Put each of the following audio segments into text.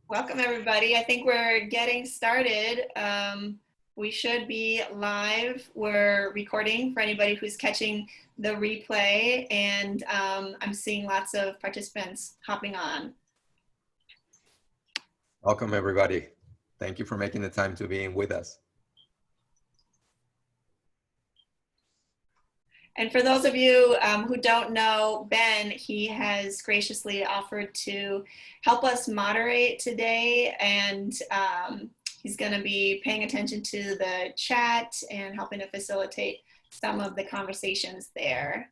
Welcome, everybody. I think we're getting started. We should be live. We're recording for anybody who's catching the replay, and I'm seeing lots of participants hopping on. Welcome, everybody. Thank you for making the time to be with us. And for those of you who don't know Ben, he has graciously offered to help us moderate today, and he's going to be paying attention to the chat and helping to facilitate some of the conversations there.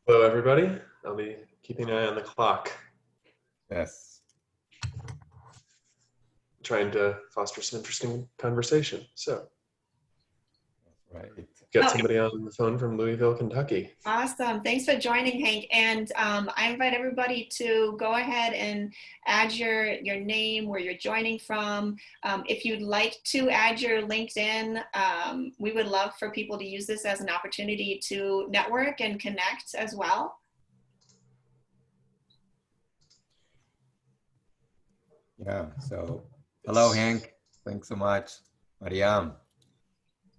Hello, everybody. I'll be keeping an eye on the clock. Yes. Trying to foster some interesting conversation. So, right. Got somebody on the phone from Louisville, Kentucky. Awesome. Thanks for joining, Hank. And I invite everybody to go ahead and add your name, where you're joining from. If you'd like to add your LinkedIn, we would love for people to use this as an opportunity to network and connect as well. Yeah, so hello, Hank. Thanks so much. Mariam,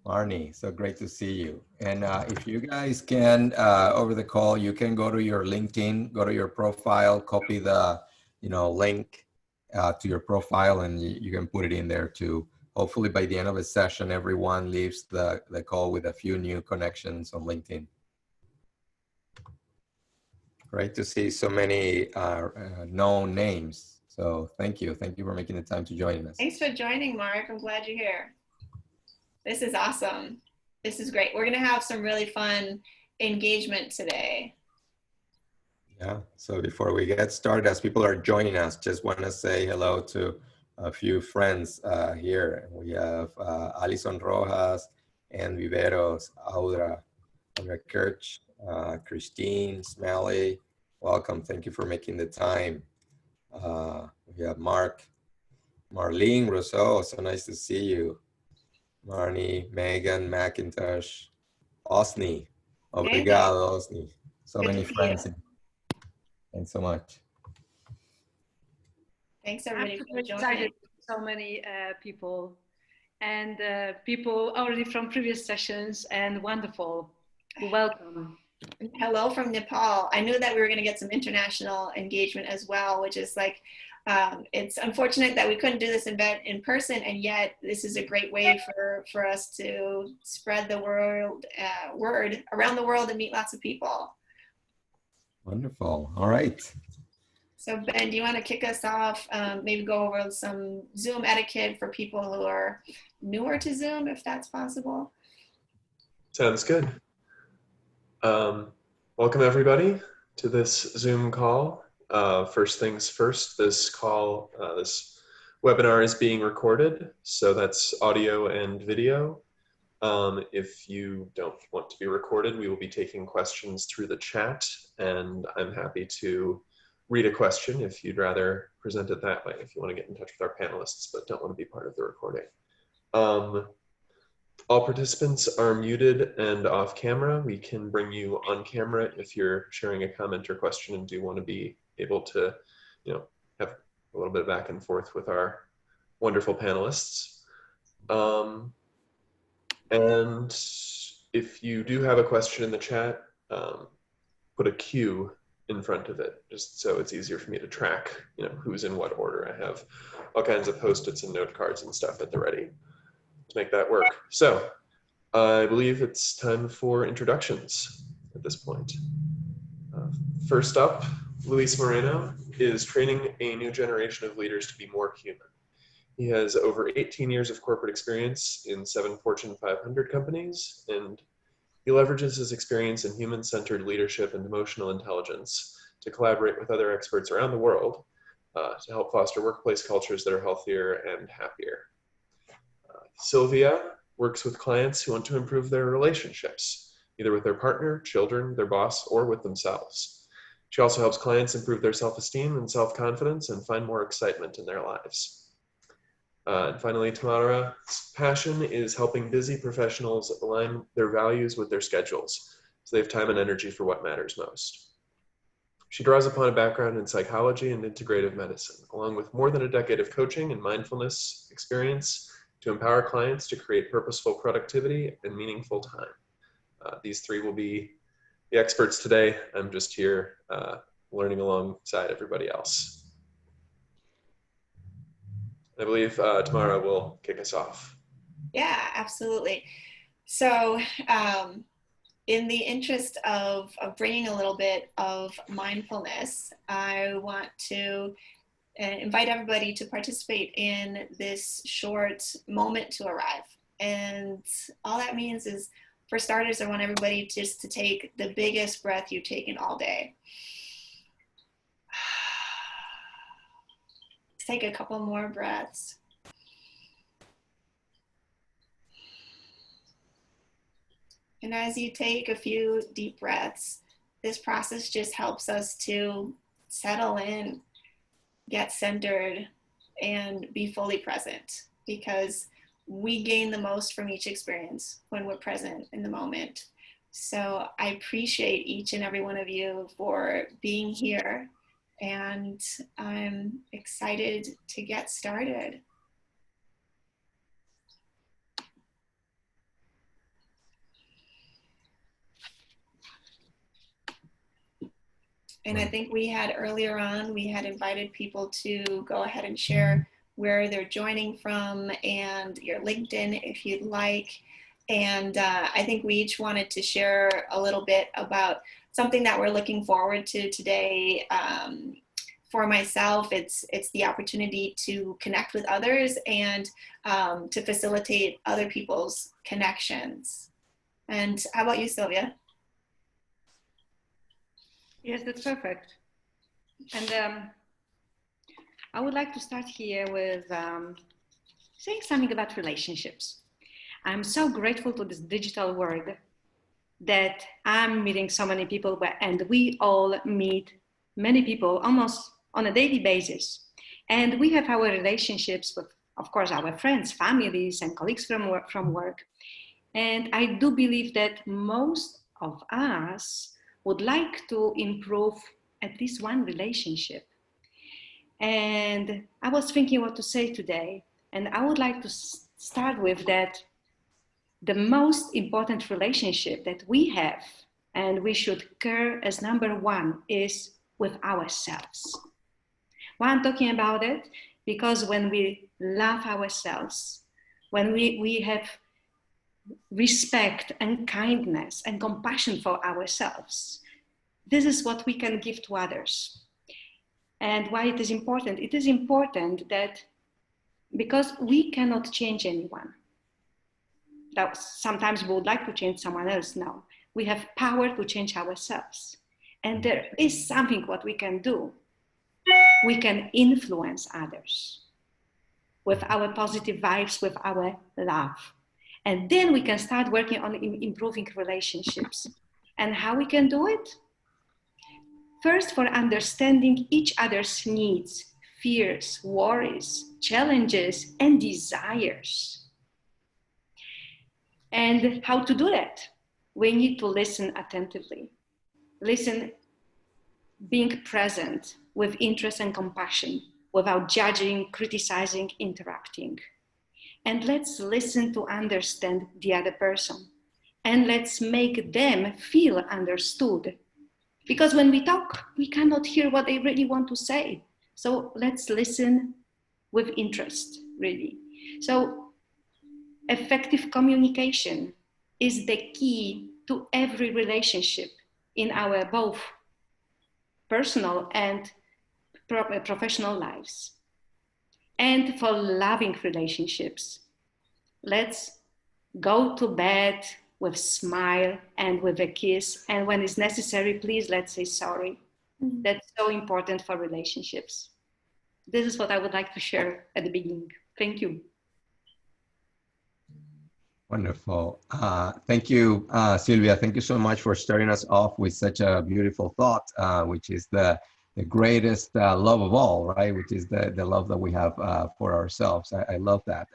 Marnie, so great to see you. And if you guys can, over the call, you can go to your LinkedIn, go to your profile, copy the link to your profile, and you can put it in there too. Hopefully by the end of the session, everyone leaves the call with a few new connections on LinkedIn. Great to see so many known names. So thank you. Thank you for making the time to join us. Thanks for joining, Mark. I'm glad you're here. This is awesome. This is great. We're going to have some really fun engagement today. Yeah, so before we get started, as people are joining us, just want to say hello to a few friends here. We have Alison Rojas, and Viveros, Audra Kirch, Christine, Smelly. Welcome. Thank you for making the time. We have Marlene Rousseau. So nice to see you. Marnie, Megan, McIntosh, Osni. Obrigado, Osni. So many friends. Thanks so much. Thanks, everybody, for joining. Excited. So many people, and people already from previous sessions, and wonderful. Welcome. Hello from Nepal. I knew that we were going to get some international engagement as well, which is like, it's unfortunate that we couldn't do this event in person, and yet this is a great way for us to spread the word around the world and meet lots of people. Wonderful. All right. So Ben, do you want to kick us off? Maybe go over some Zoom etiquette for people who are newer to Zoom, if that's possible. Sounds good. Welcome, everybody, to this Zoom call. First things first, this webinar is being recorded, so that's audio and video. If you don't want to be recorded, we will be taking questions through the chat, and I'm happy to read a question if you'd rather present it that way, if you want to get in touch with our panelists but don't want to be part of the recording. All participants are muted and off camera. We can bring you on camera if you're sharing a comment or question and do want to be able to, have a little bit of back and forth with our wonderful panelists. And if you do have a question in the chat, put a Q in front of it, just so it's easier for me to track, who's in what order. I have all kinds of Post-its and note cards and stuff at the ready to make that work. So I believe it's time for introductions at this point. First up, Luis Moreno is training a new generation of leaders to be more human. He has over 18 years of corporate experience in 7 Fortune 500 companies, and he leverages his experience in human-centered leadership and emotional intelligence to collaborate with other experts around the world to help foster workplace cultures that are healthier and happier. Sylwia works with clients who want to improve their relationships, either with their partner, children, their boss, or with themselves. She also helps clients improve their self-esteem and self-confidence and find more excitement in their lives. And finally, Tamara's passion is helping busy professionals align their values with their schedules, so they have time and energy for what matters most. She draws upon a background in psychology and integrative medicine, along with more than a decade of coaching and mindfulness experience to empower clients to create purposeful productivity and meaningful time. These three will be the experts today. I'm just here learning alongside everybody else. I believe Tamara will kick us off. Yeah, absolutely. So in the interest of bringing a little bit of mindfulness, I want to invite everybody to participate in this short moment to arrive. And all that means is, for starters, I want everybody just to take the biggest breath you've taken all day. Let's take a couple more breaths. And as you take a few deep breaths, this process just helps us to settle in, get centered, and be fully present, because we gain the most from each experience when we're present in the moment. So I appreciate each and every one of you for being here, and I'm excited to get started. And I think we had earlier on, we had invited people to go ahead and share where they're joining from and your LinkedIn if you'd like. And I think we each wanted to share a little bit about something that we're looking forward to today. For myself, it's the opportunity to connect with others and to facilitate other people's connections. And how about you, Sylwia? Yes, that's perfect. And I would like to start here with saying something about relationships. I'm so grateful to this digital world that I'm meeting so many people, and we all meet many people almost on a daily basis. And we have our relationships with, of course, our friends, families, and colleagues from work. And I do believe that most of us would like to improve at least one relationship. And I was thinking what to say today, and I would like to start with that the most important relationship that we have, and we should care as number one, is with ourselves. Why I'm talking about it? Because when we love ourselves, when we have respect and kindness and compassion for ourselves, this is what we can give to others. And why it is important? It is important that because we cannot change anyone. That sometimes we would like to change someone else. No, we have power to change ourselves. And there is something what we can do. We can influence others with our positive vibes, with our love. And then we can start working on improving relationships. And how we can do it? First, for understanding each other's needs, fears, worries, challenges, and desires. And how to do that? We need to listen attentively. Listen, being present with interest and compassion, without judging, criticizing, interrupting. And let's listen to understand the other person. And let's make them feel understood. Because when we talk, we cannot hear what they really want to say. So let's listen with interest, really. So effective communication is the key to every relationship in our both personal and professional lives. And for loving relationships, let's go to bed with a smile and with a kiss. And when it's necessary, please, let's say sorry. Mm-hmm. That's so important for relationships. This is what I would like to share at the beginning. Thank you. Wonderful. Thank you, Sylwia. Thank you so much for starting us off with such a beautiful thought, which is the greatest love of all, right? Which is the love that we have for ourselves. I love that.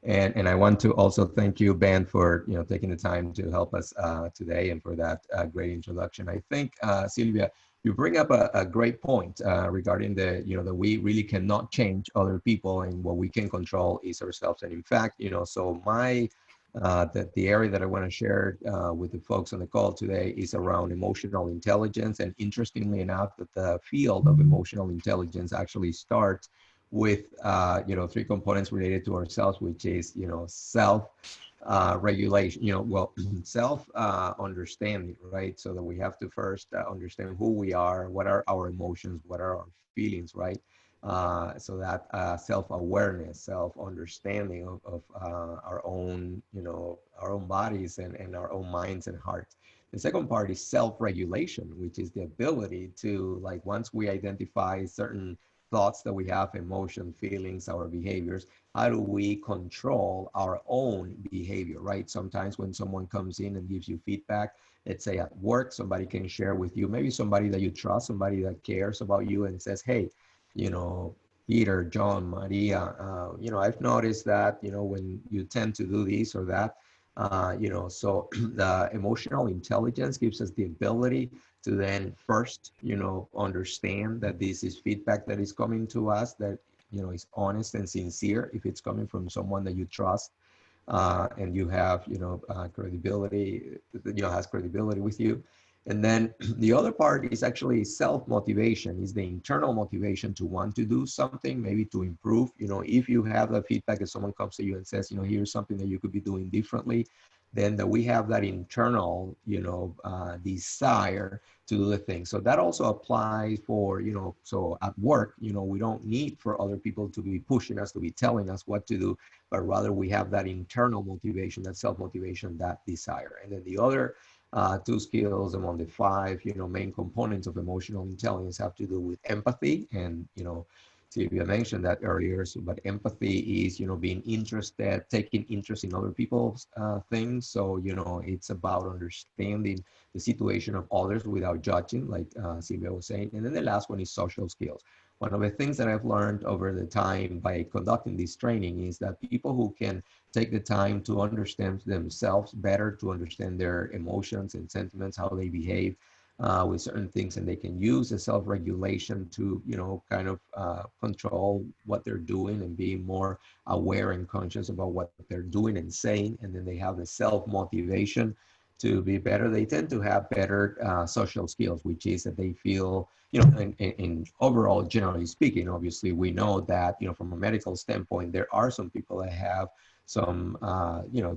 And I want to also thank you, Ben, for taking the time to help us today and for that great introduction. I think, Sylwia, you bring up a great point regarding the, that we really cannot change other people, and what we can control is ourselves. And in fact, so the area that I want to share with the folks on the call today is around emotional intelligence. And interestingly enough, that the field of emotional intelligence actually starts with, three components related to ourselves, which is, self regulation, self understanding, right? So that we have to first understand who we are, what are our emotions, what are our feelings, right? So that self-awareness, self-understanding of our own, our own bodies and our own minds and hearts. The second part is self-regulation, which is the ability to, like, once we identify certain thoughts that we have, emotion, feelings, our behaviors, how do we control our own behavior, right? Sometimes when someone comes in and gives you feedback, let's say at work, somebody can share with you, maybe somebody that you trust, somebody that cares about you, and says, hey, Peter, John, Maria, I've noticed that, when you tend to do this or that, so the emotional intelligence gives us the ability to then first, understand that this is feedback that is coming to us, that, is honest and sincere if it's coming from someone that you trust, and you have, credibility, has credibility with you. And then the other part is actually self-motivation, is the internal motivation to want to do something, maybe to improve. If you have the feedback, if someone comes to you and says, here's something that you could be doing differently, then that we have that internal, desire to do the thing. So that also applies for, so at work, we don't need for other people to be pushing us, to be telling us what to do, but rather we have that internal motivation, that self-motivation, that desire. And then the other two skills among the five, main components of emotional intelligence have to do with empathy. And, Sylwia mentioned that earlier, but empathy is, being interested, taking interest in other people's things. So, it's about understanding the situation of others without judging, like Sylwia was saying. And then the last one is social skills. One of the things that I've learned over the time by conducting this training is that people who can take the time to understand themselves better, to understand their emotions and sentiments, how they behave with certain things, and they can use the self-regulation to, kind of control what they're doing and be more aware and conscious about what they're doing and saying, and then they have the self-motivation to be better. They tend to have better social skills, which is that they feel, in overall, generally speaking, obviously, we know that, from a medical standpoint, there are some people that have some,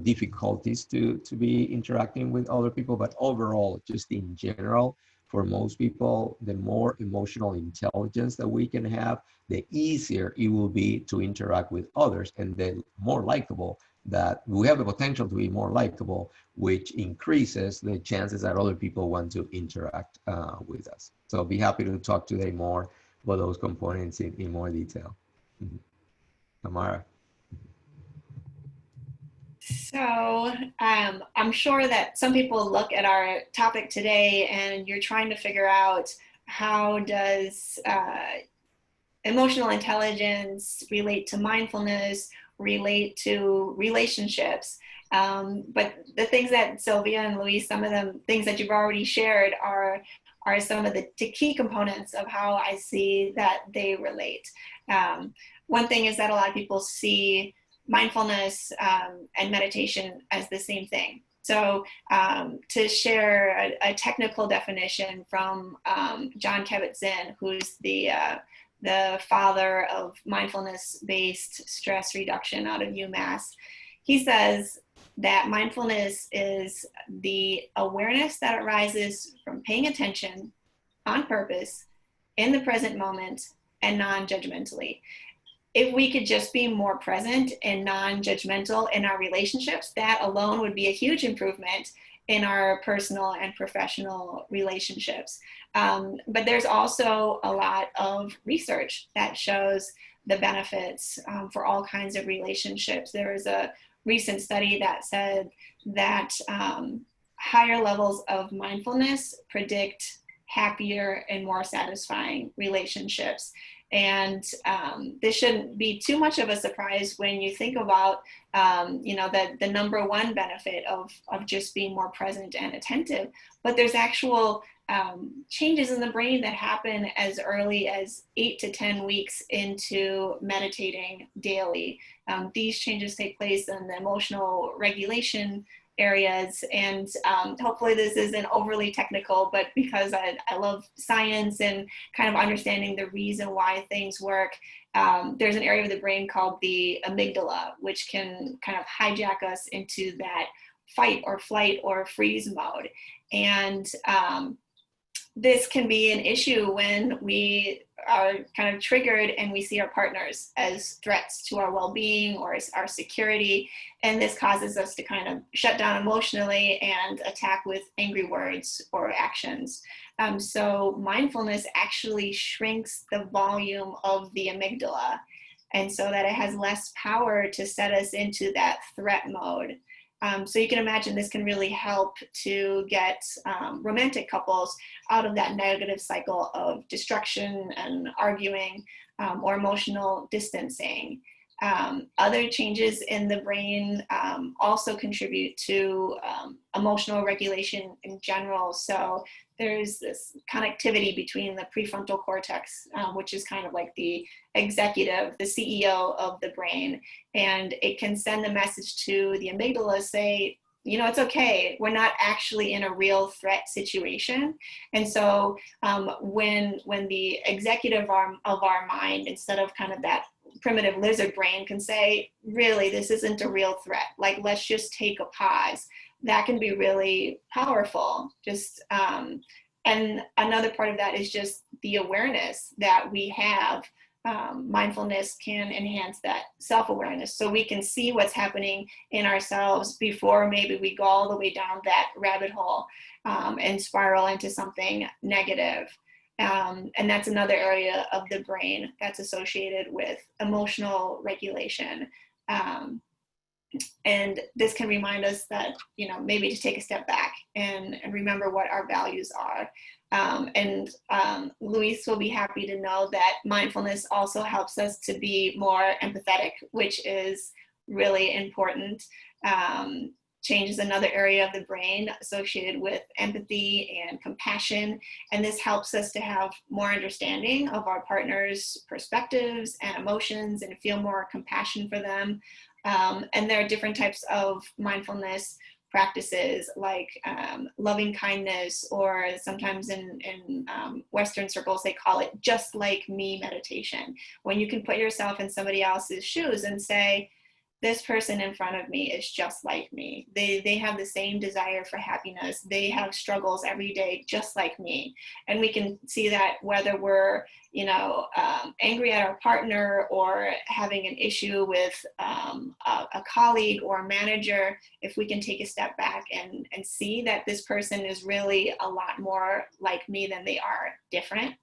difficulties to be interacting with other people, but overall, just in general, for most people, the more emotional intelligence that we can have, the easier it will be to interact with others, and the more likable that we have the potential to be more likable, which increases the chances that other people want to interact with us. So I'll be happy to talk today more about those components in more detail. Mm-hmm. Tamara. So I'm sure that some people look at our topic today and you're trying to figure out, how does emotional intelligence relate to mindfulness, relate to relationships? But the things that Sylwia and Luis, some of the things that you've already shared are some of the key components of how I see that they relate. One thing is that a lot of people see mindfulness and meditation as the same thing. So to share a technical definition from John Kabat-Zinn, who's the father of mindfulness-based stress reduction out of UMass, he says that mindfulness is the awareness that arises from paying attention on purpose in the present moment and non-judgmentally. If we could just be more present and non-judgmental in our relationships, that alone would be a huge improvement in our personal and professional relationships. But there's also a lot of research that shows the benefits for all kinds of relationships. There was a recent study that said that higher levels of mindfulness predict happier and more satisfying relationships. And this shouldn't be too much of a surprise when you think about, the number one benefit of just being more present and attentive. But there's actual changes in the brain that happen as early as 8 to 10 weeks into meditating daily. These changes take place in the emotional regulation areas, and hopefully this isn't overly technical, but because I love science and kind of understanding the reason why things work, there's an area of the brain called the amygdala, which can kind of hijack us into that fight or flight or freeze mode. And this can be an issue when we are kind of triggered and we see our partners as threats to our well-being or as our security. And this causes us to kind of shut down emotionally and attack with angry words or actions. So mindfulness actually shrinks the volume of the amygdala, and so that it has less power to set us into that threat mode. So you can imagine this can really help to get romantic couples out of that negative cycle of destruction and arguing or emotional distancing. Other changes in the brain also contribute to emotional regulation in general. So there's this connectivity between the prefrontal cortex, which is kind of like the executive, the CEO of the brain, and it can send a message to the amygdala, say, it's okay, we're not actually in a real threat situation. And so when the executive arm of our mind, instead of kind of that primitive lizard brain, can say, really, this isn't a real threat, like, let's just take a pause, that can be really powerful. And another part of that is just the awareness that we have. Mindfulness can enhance that self-awareness, so we can see what's happening in ourselves before maybe we go all the way down that rabbit hole and spiral into something negative. And that's another area of the brain that's associated with emotional regulation. And this can remind us that, maybe to take a step back and remember what our values are. Luis will be happy to know that mindfulness also helps us to be more empathetic, which is really important. Change is another area of the brain associated with empathy and compassion. And this helps us to have more understanding of our partner's perspectives and emotions and feel more compassion for them. And there are different types of mindfulness practices, like loving kindness, or sometimes in Western circles, they call it just like me meditation, when you can put yourself in somebody else's shoes and say, this person in front of me is just like me. They have the same desire for happiness. They have struggles every day, just like me. And we can see that whether we're, angry at our partner or having an issue with a colleague or a manager, if we can take a step back and see that this person is really a lot more like me than they are different.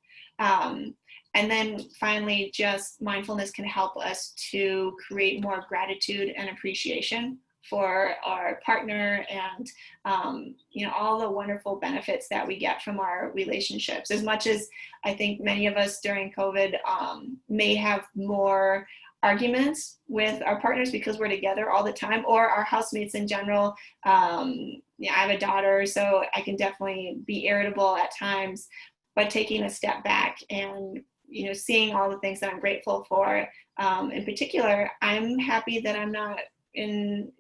And then finally, just mindfulness can help us to create more gratitude and appreciation for our partner and, all the wonderful benefits that we get from our relationships. As much as I think many of us during COVID may have more arguments with our partners because we're together all the time, or our housemates in general. I have a daughter, so I can definitely be irritable at times, but taking a step back and seeing all the things that I'm grateful for. In particular, I'm happy that I'm not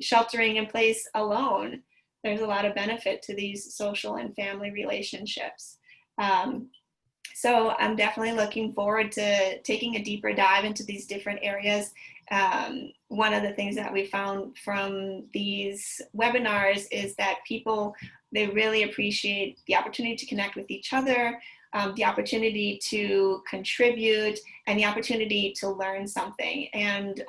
sheltering in place alone. There's a lot of benefit to these social and family relationships. So I'm definitely looking forward to taking a deeper dive into these different areas. One of the things that we found from these webinars is that people, they really appreciate the opportunity to connect with each other, the opportunity to contribute, and the opportunity to learn something. And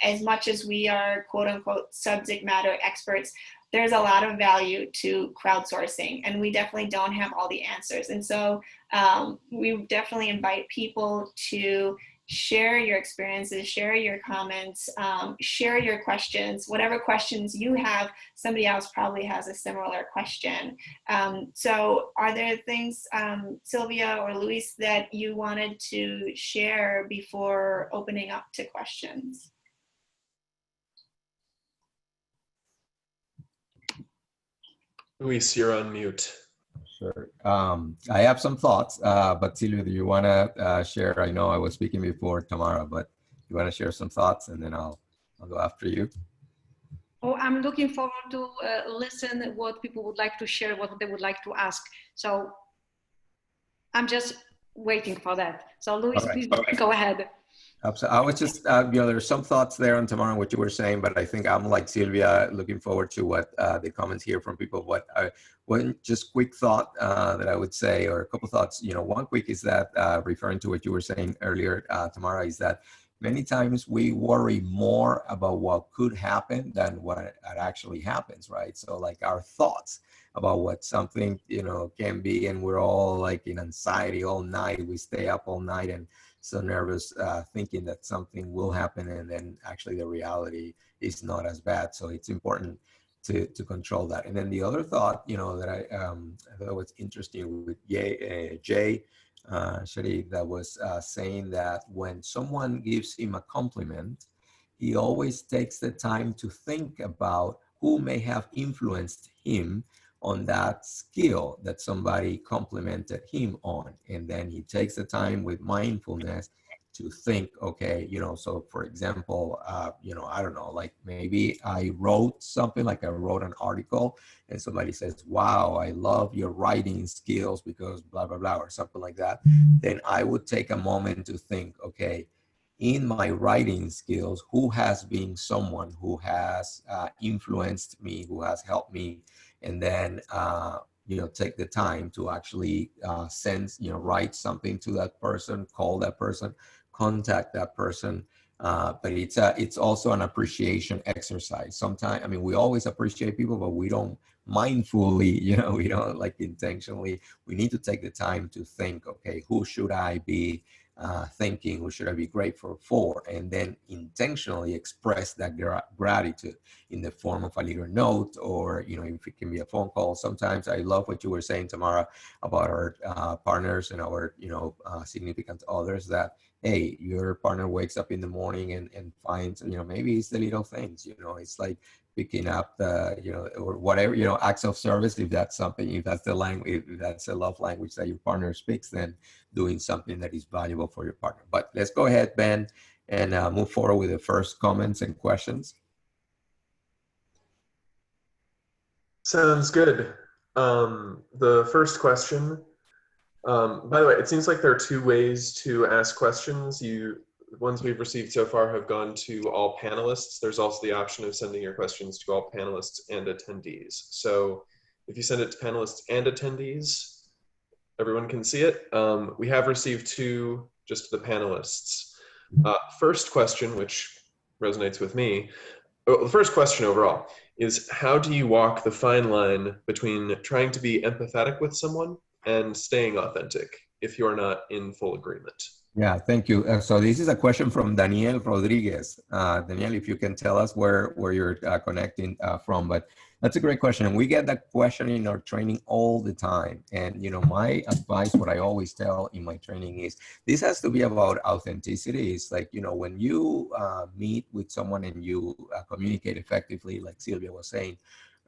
as much as we are quote unquote subject matter experts, there's a lot of value to crowdsourcing, and we definitely don't have all the answers. And so we definitely invite people to share your experiences, share your comments, share your questions. Whatever questions you have, somebody else probably has a similar question. So are there things, Sylwia or Luis, that you wanted to share before opening up to questions? Luis, you're on mute. Sure. I have some thoughts, but Sylwia, do you want to share? I know I was speaking before Tamara, but you want to share some thoughts, and then I'll go after you. Oh, I'm looking forward to listen what people would like to share, what they would like to ask. So I'm just waiting for that. So Luis, Right. please go ahead. So I was just, there's some thoughts there on Tamara, what you were saying, but I think I'm like Sylwia, looking forward to what the comments here from people. One just quick thought that I would say, or a couple thoughts, one quick is that referring to what you were saying earlier, Tamara, is that many times we worry more about what could happen than what actually happens, right? So like our thoughts about what something, can be, and we're all like in anxiety all night. We stay up all night and so nervous, thinking that something will happen, and then actually the reality is not as bad. So it's important to control that. And then the other thought, that I thought was interesting with Jay Sharif, that was saying that when someone gives him a compliment, he always takes the time to think about who may have influenced him on that skill that somebody complimented him on. And then he takes the time with mindfulness to think, okay, so for example, I don't know, like maybe I wrote something, like I wrote an article and somebody says, wow, I love your writing skills because blah, blah, blah, or something like that. Then I would take a moment to think, okay, in my writing skills, who has been someone who has influenced me, who has helped me, and then take the time to actually write something to that person, call that person, contact that person. But it's also an appreciation exercise. Sometimes, we always appreciate people, but we don't mindfully, we don't like intentionally. We need to take the time to think, okay, who should I be thinking, who should I be grateful for, and then intentionally express that gratitude in the form of a little note, or if it can be a phone call. Sometimes I love what you were saying, Tamara, about our partners and our significant others, that hey, your partner wakes up in the morning and finds, maybe it's the little things, it's like picking up the, or whatever, acts of service. If that's something, if that's the language, if that's a love language that your partner speaks, then doing something that is valuable for your partner. But let's go ahead, Ben, and move forward with the first comments and questions. Sounds good. The first question, by the way, it seems like there are two ways to ask questions. The ones we've received so far have gone to all panelists. There's also the option of sending your questions to all panelists and attendees. So if you send it to panelists and attendees, everyone can see it. We have received two just to the panelists. First question, which resonates with me. The first question overall is, how do you walk the fine line between trying to be empathetic with someone and staying authentic if you're not in full agreement? Yeah, thank you. So this is a question from Daniel Rodriguez. Daniel, if you can tell us where you're connecting from, but that's a great question. And we get that question in our training all the time. And, my advice, what I always tell in my training is, this has to be about authenticity. It's like, when you meet with someone and you communicate effectively, like Sylwia was saying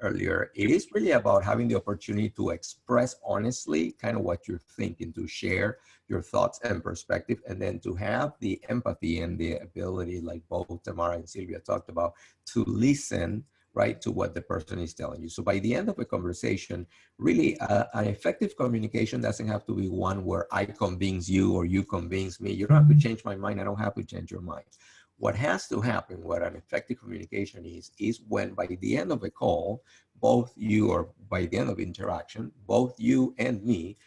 earlier, it is really about having the opportunity to express honestly kind of what you're thinking, to share your thoughts and perspective, and then to have the empathy and the ability, like both Tamara and Sylwia talked about, to listen, right, to what the person is telling you. So by the end of a conversation, really an effective communication doesn't have to be one where I convince you or you convince me. You don't have to change my mind. I don't have to change your mind. What has to happen, what an effective communication is when by the end of a call, both you, or by the end of interaction, both you and me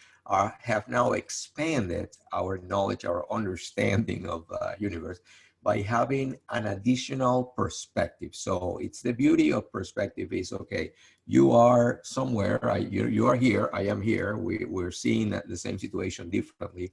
have now expanded our knowledge, our understanding of the universe by having an additional perspective. So it's the beauty of perspective is, okay, you are somewhere, you are here, I am here, we're seeing the same situation differently.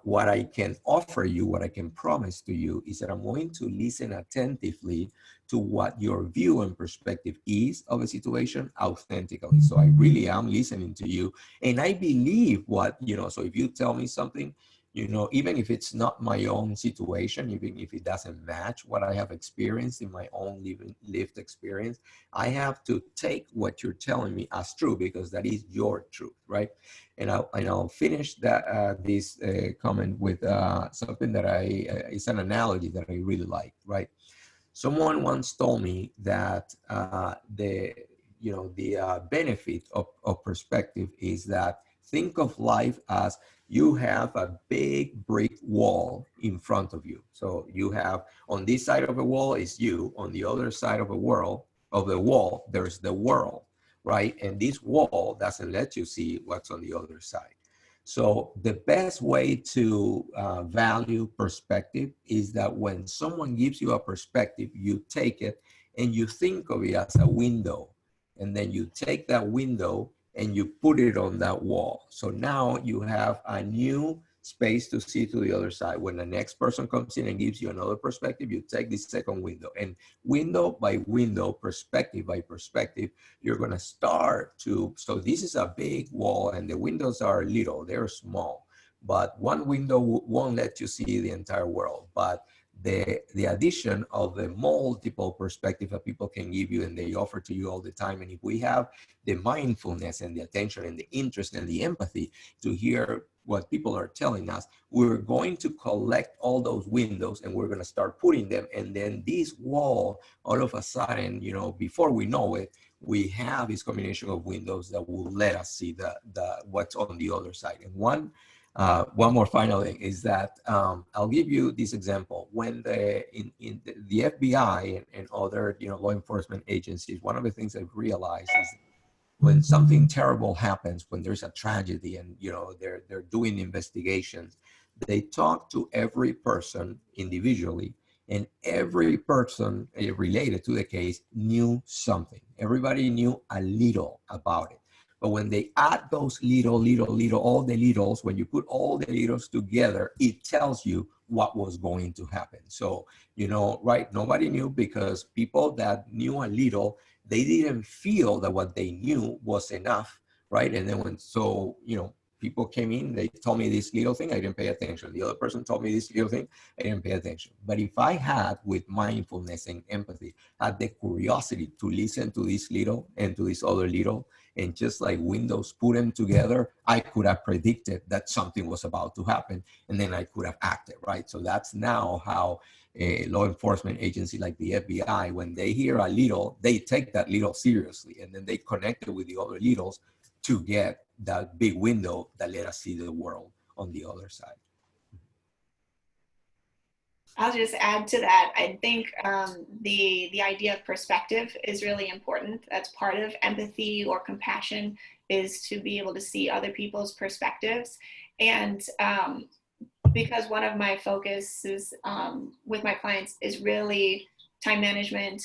what I can offer you, what I can promise to you is that I'm going to listen attentively to what your view and perspective is of a situation authentically. So I really am listening to you, and I believe what, so if you tell me something, even if it's not my own situation, even if it doesn't match what I have experienced in my own lived experience, I have to take what you're telling me as true, because that is your truth, right? And I'll finish this comment with something that it's an analogy that I really like, right? Someone once told me that the benefit of perspective is that think of life as you have a big brick wall in front of you. So you have, on this side of the wall is you, on the other side of the wall, there's the world, right? And this wall doesn't let you see what's on the other side. So the best way to value perspective is that when someone gives you a perspective, you take it and you think of it as a window. And then you take that window and you put it on that wall. So now you have a new space to see to the other side. When the next person comes in and gives you another perspective, you take this second window, and window by window, perspective by perspective, you're going to start to, so this is a big wall and the windows are little, they're small, but one window won't let you see the entire world. But the addition of the multiple perspective that people can give you and they offer to you all the time. And if we have the mindfulness and the attention and the interest and the empathy to hear what people are telling us, we're going to collect all those windows and we're going to start putting them. And then this wall, all of a sudden, before we know it, we have this combination of windows that will let us see the what's on the other side. And one more final thing is that I'll give you this example. When the FBI and other law enforcement agencies, one of the things I've realized is when something terrible happens, when there's a tragedy and they're doing investigations, they talk to every person individually, and every person related to the case knew something. Everybody knew a little about it. But when they add those little, all the littles, when you put all the littles together, it tells you what was going to happen. So, right, nobody knew, because people that knew a little, they didn't feel that what they knew was enough, right? And then people came in, they told me this little thing, I didn't pay attention. The other person told me this little thing, I didn't pay attention. But if I had, with mindfulness and empathy, had the curiosity to listen to this little and to this other little, and just like windows, put them together, I could have predicted that something was about to happen, and then I could have acted, right? So that's now how a law enforcement agency like the FBI, when they hear a little, they take that little seriously, and then they connect it with the other littles to get that big window that let us see the world on the other side. I'll just add to that. I think the idea of perspective is really important. That's part of empathy or compassion, is to be able to see other people's perspectives. And because one of my focuses with my clients is really time management,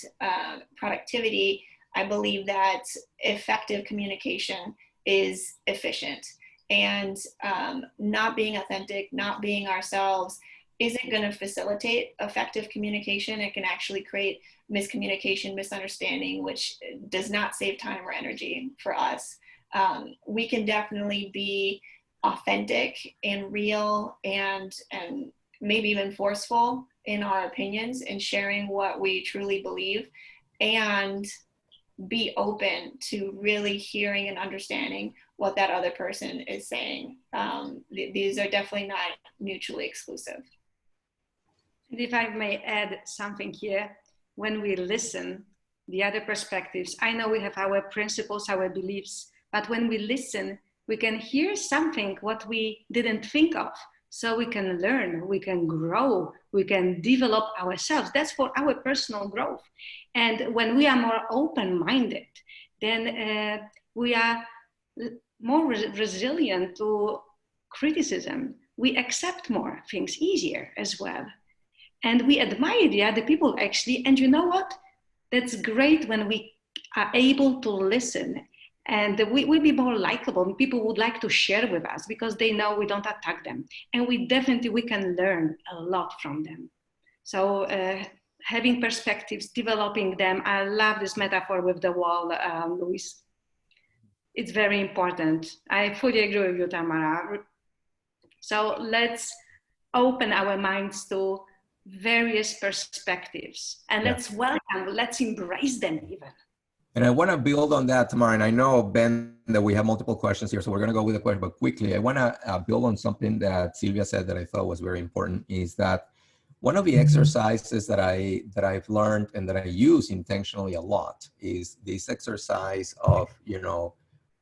productivity, I believe that effective communication is efficient. And not being authentic, not being ourselves, isn't going to facilitate effective communication. It can actually create miscommunication, misunderstanding, which does not save time or energy for us. We can definitely be authentic and real and maybe even forceful in our opinions and sharing what we truly believe, and be open to really hearing and understanding what that other person is saying. These are definitely not mutually exclusive. And if I may add something here, when we listen, the other perspectives, I know we have our principles, our beliefs, but when we listen, we can hear something what we didn't think of. So we can learn, we can grow, we can develop ourselves. That's for our personal growth. And when we are more open-minded, then we are more resilient to criticism. We accept more things easier as well. And we admire the other people actually. And you know what? That's great when we are able to listen And we will be more likable. People would like to share with us because they know we don't attack them. And we can learn a lot from them. So having perspectives, developing them. I love this metaphor with the wall, Luis. It's very important. I fully agree with you, Tamara. So let's open our minds to various perspectives and let's welcome, let's embrace them even. And I want to build on that, Tamara. And I know, Ben, that we have multiple questions here, so we're going to go with the question, but quickly, I want to build on something that Sylwia said that I thought was very important, is that one of the exercises that I've learned and that I use intentionally a lot is this exercise of,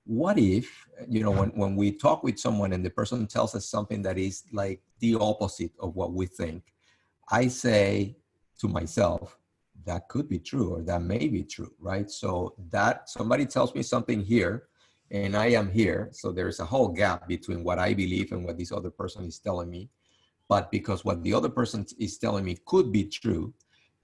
what if, when we talk with someone and the person tells us something that is like the opposite of what we think, I say to myself, that could be true, or that may be true, right? So that somebody tells me something here and I am here. So there's a whole gap between what I believe and what this other person is telling me. But because what the other person is telling me could be true,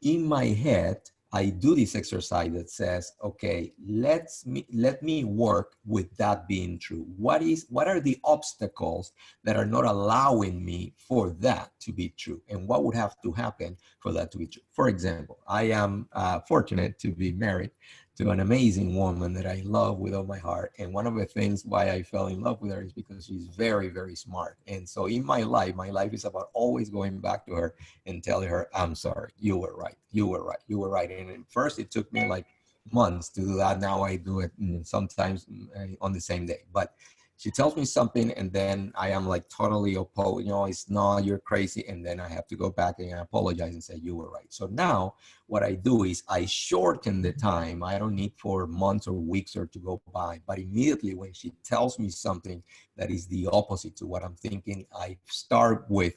in my head, I do this exercise that says, okay, let me work with that being true. What are the obstacles that are not allowing me for that to be true? And what would have to happen for that to be true? For example, I am fortunate to be married to an amazing woman that I love with all my heart. And one of the things why I fell in love with her is because she's very, very smart. And so in my life is about always going back to her and telling her, I'm sorry, you were right, you were right, you were right. And at first it took me like months to do that. Now I do it sometimes on the same day. But she tells me something and then I am like totally opposed, it's not, you're crazy. And then I have to go back and apologize and say, you were right. So now what I do is I shorten the time. I don't need for months or weeks or to go by, but immediately when she tells me something that is the opposite to what I'm thinking, I start with,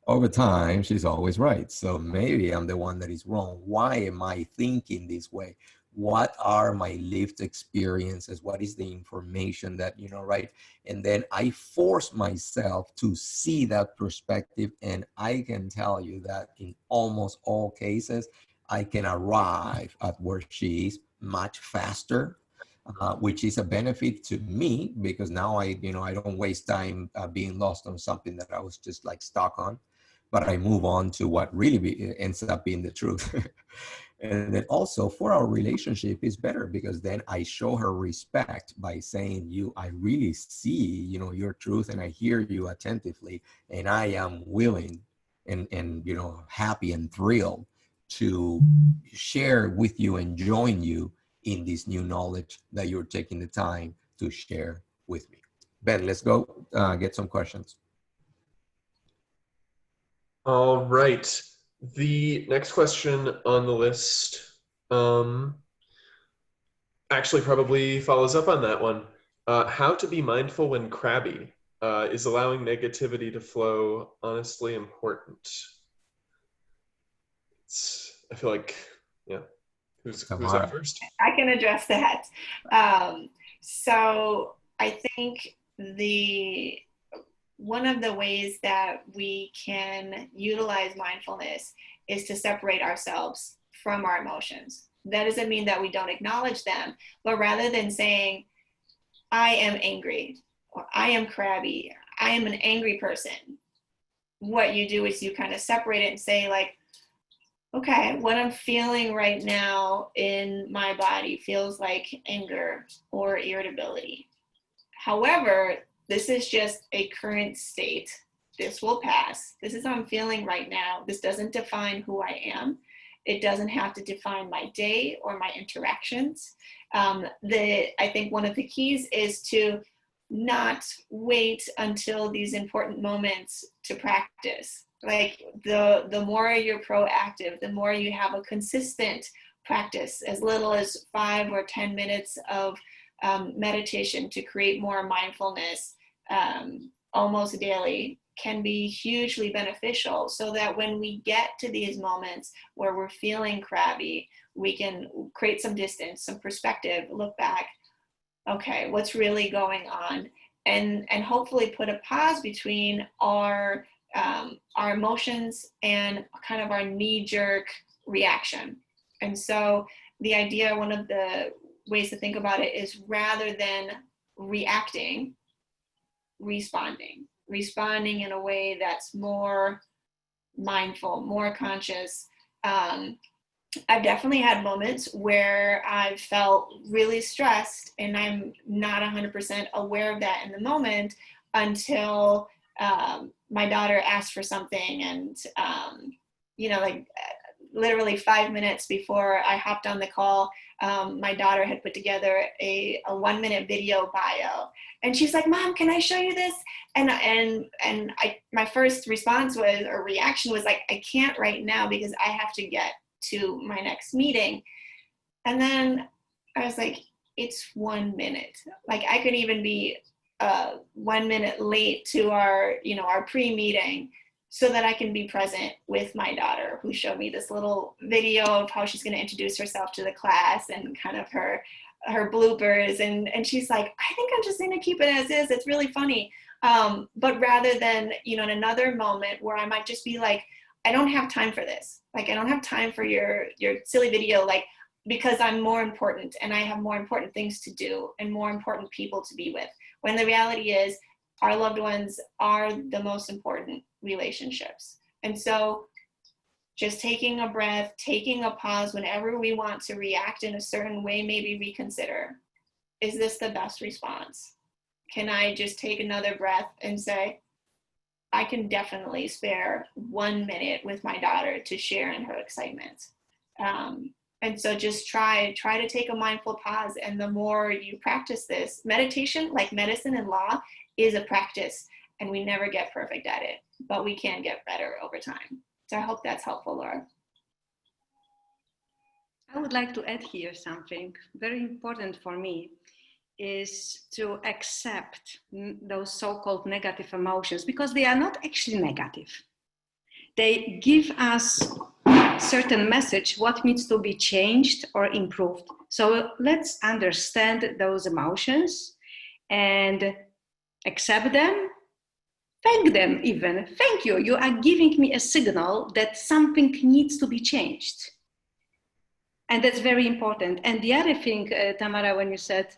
over time, she's always right. So maybe I'm the one that is wrong. Why am I thinking this way? What are my lived experiences? What is the information that, right? And then I force myself to see that perspective. And I can tell you that in almost all cases, I can arrive at where she is much faster, which is a benefit to me because now I don't waste time being lost on something that I was just like stuck on, but I move on to what really ends up being the truth. And then also for our relationship is better because then I show her respect by saying, I really see, your truth and I hear you attentively and I am willing and happy and thrilled to share with you and join you in this new knowledge that you're taking the time to share with me. Ben, let's go get some questions. All right. The next question on the list actually probably follows up on that one. How to be mindful when crabby? Is allowing negativity to flow honestly important? I feel like, who's up first? I can address that. So I think one of the ways that we can utilize mindfulness is to separate ourselves from our emotions. That doesn't mean that we don't acknowledge them, but rather than saying, I am angry, or I am crabby, I am an angry person, what you do is you kind of separate it and say like, okay, what I'm feeling right now in my body feels like anger or irritability. However, this is just a current state. This will pass. This is how I'm feeling right now. This doesn't define who I am. It doesn't have to define my day or my interactions. I think one of the keys is to not wait until these important moments to practice. Like the more you're proactive, the more you have a consistent practice, as little as 5 or 10 minutes of meditation to create more mindfulness almost daily can be hugely beneficial, so that when we get to these moments where we're feeling crabby, we can create some distance, some perspective, look back, okay, what's really going on, and hopefully put a pause between our emotions and kind of our knee-jerk reaction. And so the idea, one of the ways to think about it is, rather than reacting, responding in a way that's more mindful, more conscious. I've definitely had moments where I've felt really stressed, and I'm not 100% aware of that in the moment until my daughter asked for something, and like literally 5 minutes before I hopped on the call, my daughter had put together a 1-minute video bio, and she's like, "Mom, can I show you this?" And my first response was, or reaction was like, "I can't right now because I have to get to my next meeting." And then I was like, it's 1 minute. Like, I could even be 1 minute late to our pre-meeting so that I can be present with my daughter, who showed me this little video of how she's going to introduce herself to the class and kind of her bloopers. And she's like, "I think I'm just going to keep it as is. It's really funny." But rather than, in another moment where I might just be like, "I don't have time for this. Like, I don't have time for your silly video, like, because I'm more important and I have more important things to do and more important people to be with." When the reality is, our loved ones are the most important relationships. And so just taking a breath, taking a pause whenever we want to react in a certain way, maybe reconsider, is this the best response? Can I just take another breath and say, I can definitely spare 1 minute with my daughter to share in her excitement. And so just try to take a mindful pause. And the more you practice this, meditation, like medicine and law, is a practice, and we never get perfect at it, but we can get better over time. So I hope that's helpful, Laura. I would like to add here something very important for me, is to accept those so-called negative emotions, because they are not actually negative. They give us a certain message, what needs to be changed or improved. So let's understand those emotions and accept them, thank them even. Thank you, you are giving me a signal that something needs to be changed. And that's very important. And the other thing, Tamara, when you said,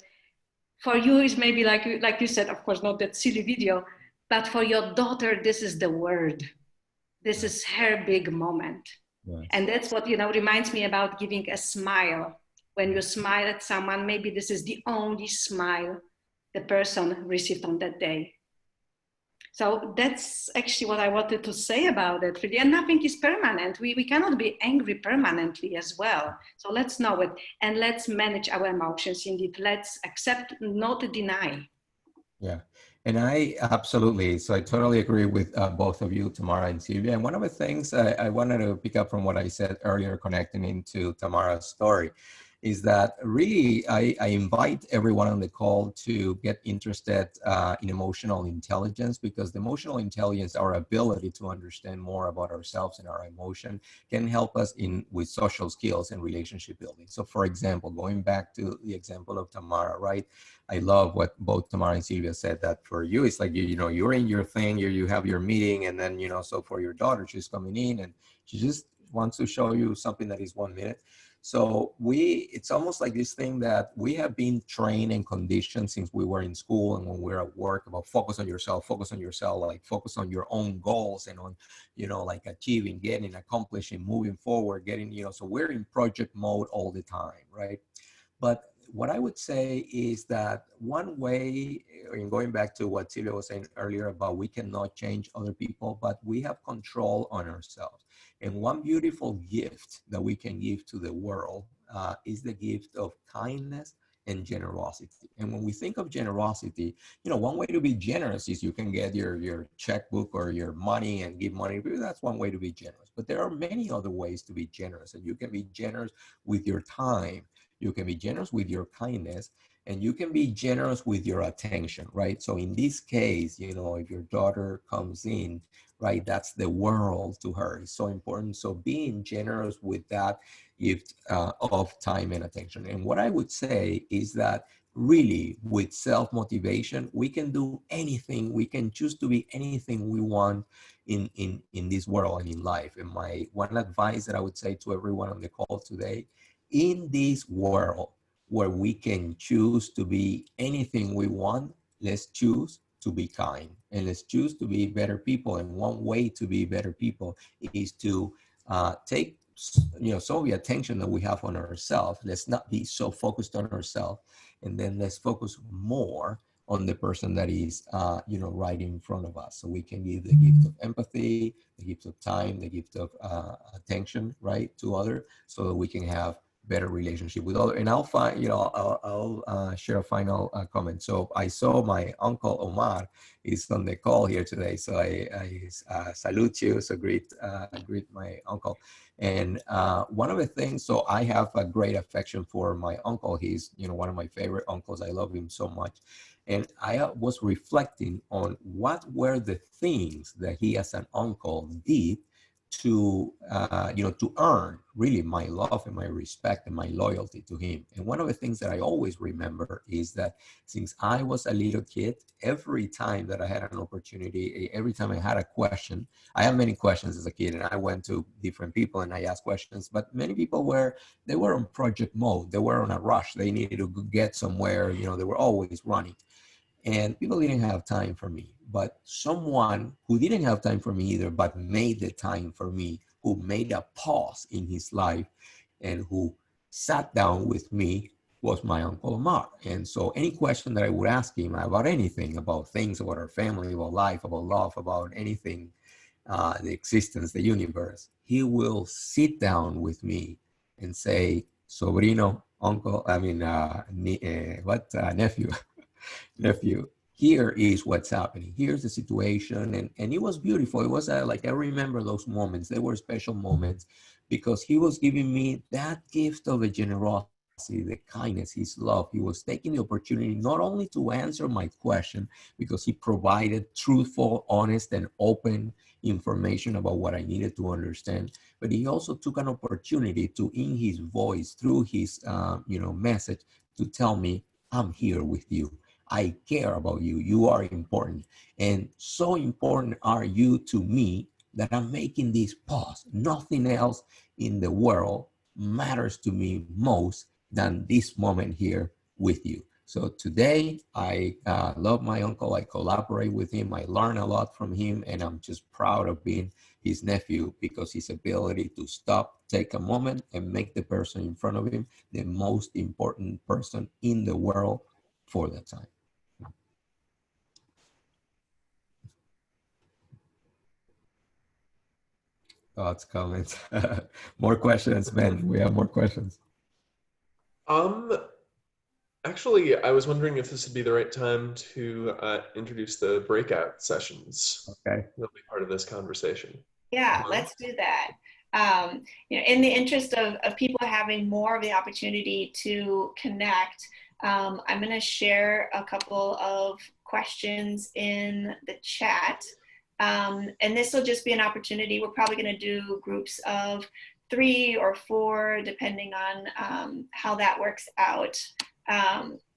for you is maybe like you said, of course, not that silly video, but for your daughter, this is the word. This is her big moment. Yes. And that's what, reminds me about giving a smile. When you smile at someone, maybe this is the only smile the person received on that day. So that's actually what I wanted to say about it, really. And nothing is permanent. We cannot be angry permanently as well. So let's know it, and let's manage our emotions. Indeed, let's accept, not deny. Yeah, and I absolutely, so I totally agree with both of you, Tamara and Sylwia. And one of the things I wanted to pick up from what I said earlier, connecting into Tamara's story, is that really I invite everyone on the call to get interested in emotional intelligence, because the emotional intelligence, our ability to understand more about ourselves and our emotion, can help us with social skills and relationship building. So for example, going back to the example of Tamara, right? I love what both Tamara and Sylwia said, that for you, it's like, you're in your thing, you have your meeting, and then, so for your daughter, she's coming in and she just wants to show you something that is 1 minute. So it's almost like this thing that we have been trained and conditioned since we were in school and when we're at work, about focus on yourself, like focus on your own goals and on, like achieving, getting, accomplishing, moving forward, getting, so we're in project mode all the time, right? But what I would say is that one way, in going back to what Sylwia was saying earlier about we cannot change other people, but we have control on ourselves. And one beautiful gift that we can give to the world is the gift of kindness and generosity. And when we think of generosity, one way to be generous is you can get your checkbook or your money and give money. That's one way to be generous. But there are many other ways to be generous. And you can be generous with your time. You can be generous with your kindness, and you can be generous with your attention, right? So in this case, if your daughter comes in, right, that's the world to her. It's so important. So being generous with that gift of time and attention. And what I would say is that really with self-motivation, we can do anything. We can choose to be anything we want in this world and in life. And my one advice that I would say to everyone on the call today, in this world, where we can choose to be anything we want. Let's choose to be kind, and let's choose to be better people. And one way to be better people is to take some of the attention that we have on ourselves. Let's not be so focused on ourselves, and then let's focus more on the person that is right in front of us, so we can give the gift of empathy, the gift of time, the gift of attention, right, to others, so that we can have better relationship with other. And I'll find, I'll share a final comment. So I saw my uncle Omar is on the call here today, so I salute you. So greet my uncle. And one of the things, so I have a great affection for my uncle. He's one of my favorite uncles. I love him so much. And I was reflecting on what were the things that he as an uncle did to to earn really my love and my respect and my loyalty to him. And one of the things that I always remember is that since I was a little kid, every time that I had an opportunity, every time I had a question, I had many questions as a kid, and I went to different people and I asked questions, but many people were on project mode. They were on a rush. They needed to get somewhere, they were always running. And people didn't have time for me. But someone who didn't have time for me either, but made the time for me, who made a pause in his life and who sat down with me, was my Uncle Omar. And so any question that I would ask him about anything, about things, about our family, about life, about love, about anything, the existence, the universe, he will sit down with me and say, sobrino, uncle, nephew, nephew, here is what's happening. Here's the situation. And it was beautiful. It was like, I remember those moments. They were special moments because he was giving me that gift of a generosity, the kindness, his love. He was taking the opportunity not only to answer my question, because he provided truthful, honest, and open information about what I needed to understand, but he also took an opportunity to, in his voice, through his message, to tell me, I'm here with you. I care about you. You are important. And so important are you to me that I'm making this pause. Nothing else in the world matters to me most than this moment here with you. So today, I love my uncle. I collaborate with him. I learn a lot from him. And I'm just proud of being his nephew, because his ability to stop, take a moment, and make the person in front of him the most important person in the world for that time. Thoughts, comments, more questions, Ben. We have more questions. Actually, I was wondering if this would be the right time to introduce the breakout sessions. Okay. That'll be part of this conversation. Yeah, let's do that. In the interest of people having more of the opportunity to connect, I'm going to share a couple of questions in the chat. And this will just be an opportunity. We're probably going to do groups of 3 or 4, depending on how that works out.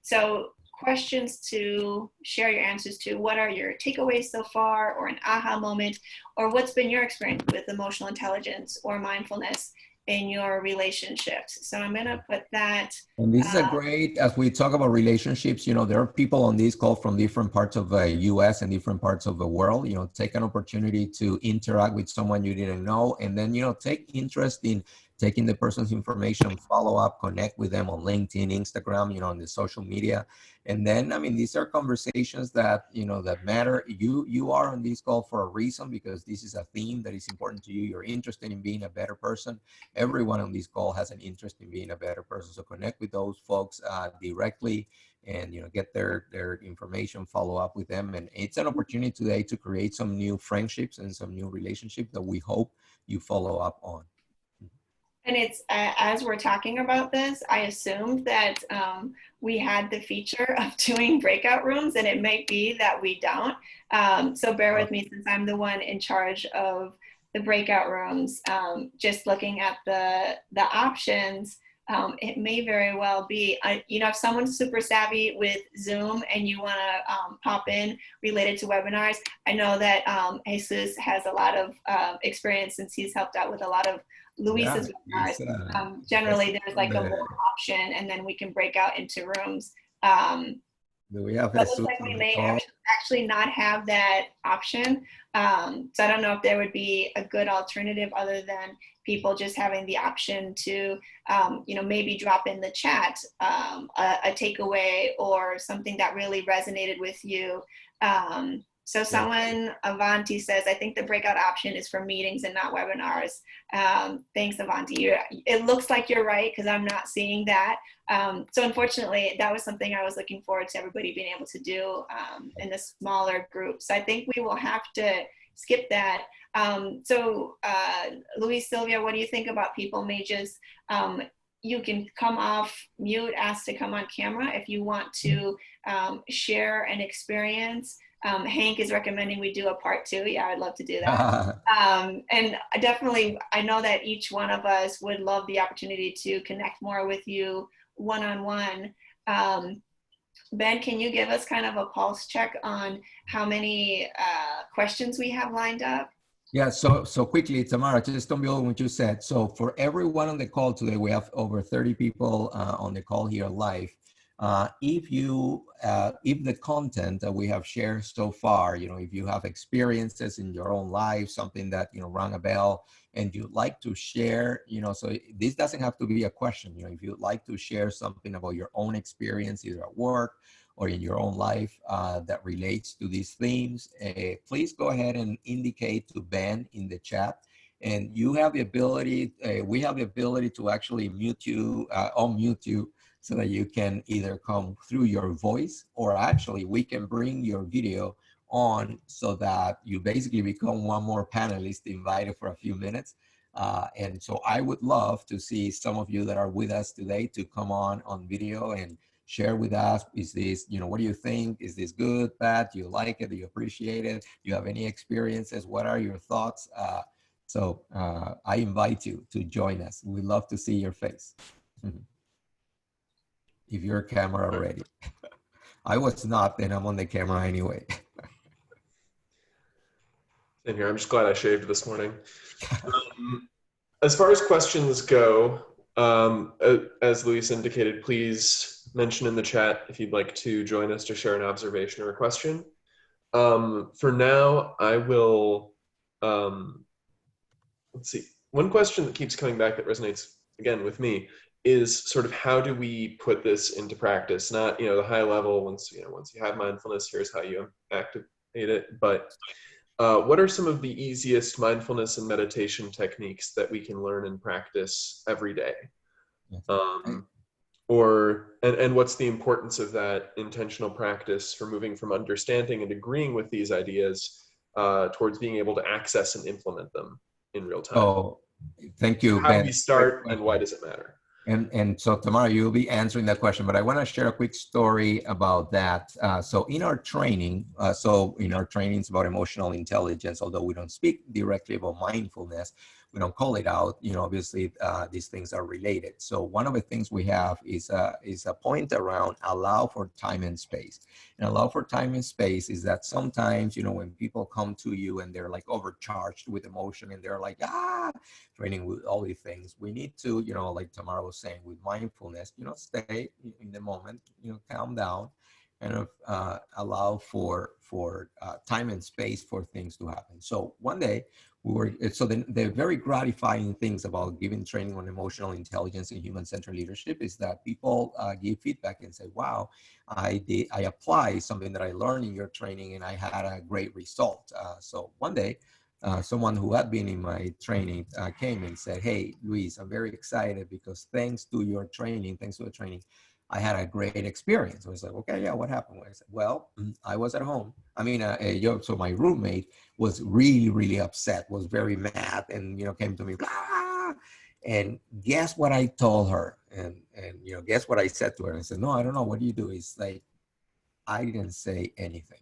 So questions to share your answers to: what are your takeaways so far, or an aha moment, or what's been your experience with emotional intelligence or mindfulness in your relationships? So I'm going to put that. And this is a great, as we talk about relationships, there are people on this call from different parts of the US and different parts of the world. Take an opportunity to interact with someone you didn't know, and then, take interest in taking the person's information, follow up, connect with them on LinkedIn, Instagram, on the social media. And then, these are conversations that, that matter. You are on this call for a reason, because this is a theme that is important to you. You're interested in being a better person. Everyone on this call has an interest in being a better person. So connect with those folks directly, and get their information, follow up with them. And it's an opportunity today to create some new friendships and some new relationships that we hope you follow up on. And it's, as we're talking about this, I assumed that we had the feature of doing breakout rooms, and it may be that we don't. So bear with me, since I'm the one in charge of the breakout rooms. Just looking at the options, it may very well be. If someone's super savvy with Zoom and you want to pop in related to webinars, I know that Jesus has a lot of experience since he's helped out with a lot of Luis's webinars. Generally, there's like a more option, and then we can break out into rooms. Do we have it looks like we may actually not have that option. So I don't know if there would be a good alternative other than people just having the option to, maybe drop in the chat a takeaway or something that really resonated with you. So someone, Avanti says, I think the breakout option is for meetings and not webinars. Thanks, Avanti. It looks like you're right, because I'm not seeing that. So unfortunately, that was something I was looking forward to everybody being able to do in a smaller group. So I think we will have to skip that. Luis, Sylwia, what do you think about people may just, you can come off mute, ask to come on camera if you want to share an experience. Hank is recommending we do a part 2. Yeah, I'd love to do that. And definitely, I know that each one of us would love the opportunity to connect more with you one-on-one. Ben, can you give us kind of a pulse check on how many questions we have lined up? Yeah, so quickly, Tamara, just on building what you said. So for everyone on the call today, we have over 30 people on the call here live. If the content that we have shared so far, if you have experiences in your own life, something that, rang a bell and you'd like to share, so this doesn't have to be a question, if you'd like to share something about your own experience, either at work or in your own life that relates to these themes, please go ahead and indicate to Ben in the chat. And you have the ability, we have the ability to actually unmute you, so that you can either come through your voice, or actually we can bring your video on so that you basically become one more panelist invited for a few minutes. And so I would love to see some of you that are with us today to come on video and share with us. Is this, what do you think? Is this good, bad? Do you like it? Do you appreciate it? Do you have any experiences? What are your thoughts? So I invite you to join us. We'd love to see your face. If you're camera ready. I was not, and I'm on the camera anyway. Same here. I'm just glad I shaved this morning. As far as questions go, as Luis indicated, please mention in the chat if you'd like to join us to share an observation or a question. For now, I will, let's see. One question that keeps coming back that resonates, again, with me is sort of how do we put this into practice? Not, the high level, once you have mindfulness, here's how you activate it, but what are some of the easiest mindfulness and meditation techniques that we can learn and practice every day? And what's the importance of that intentional practice for moving from understanding and agreeing with these ideas towards being able to access and implement them in real time? Oh, thank you, so how Ben. do we start, and why does it matter? And so Tamara, you'll be answering that question, but I want to share a quick story about that. So in our trainings about emotional intelligence, although we don't speak directly about mindfulness, we don't call it out, obviously these things are related. So one of the things we have is a point around allow for time and space. And allow for time and space is that sometimes, when people come to you and they're like overcharged with emotion and they're like, training with all these things, we need to, like Tamara was saying, with mindfulness, stay in the moment, calm down, and allow for time and space for things to happen. So one day the very gratifying things about giving training on emotional intelligence and human-centered leadership is that people give feedback and say, wow, I apply something that I learned in your training and I had a great result. So one day, someone who had been in my training came and said, hey, Luis, I'm very excited because thanks to the training, I had a great experience. I was like, okay, yeah, what happened? I said, well, I was at home. So my roommate was really, really upset, was very mad, and, came to me, and guess what I told her? And guess what I said to her? I said, no, I don't know. What do you do? It's like, I didn't say anything.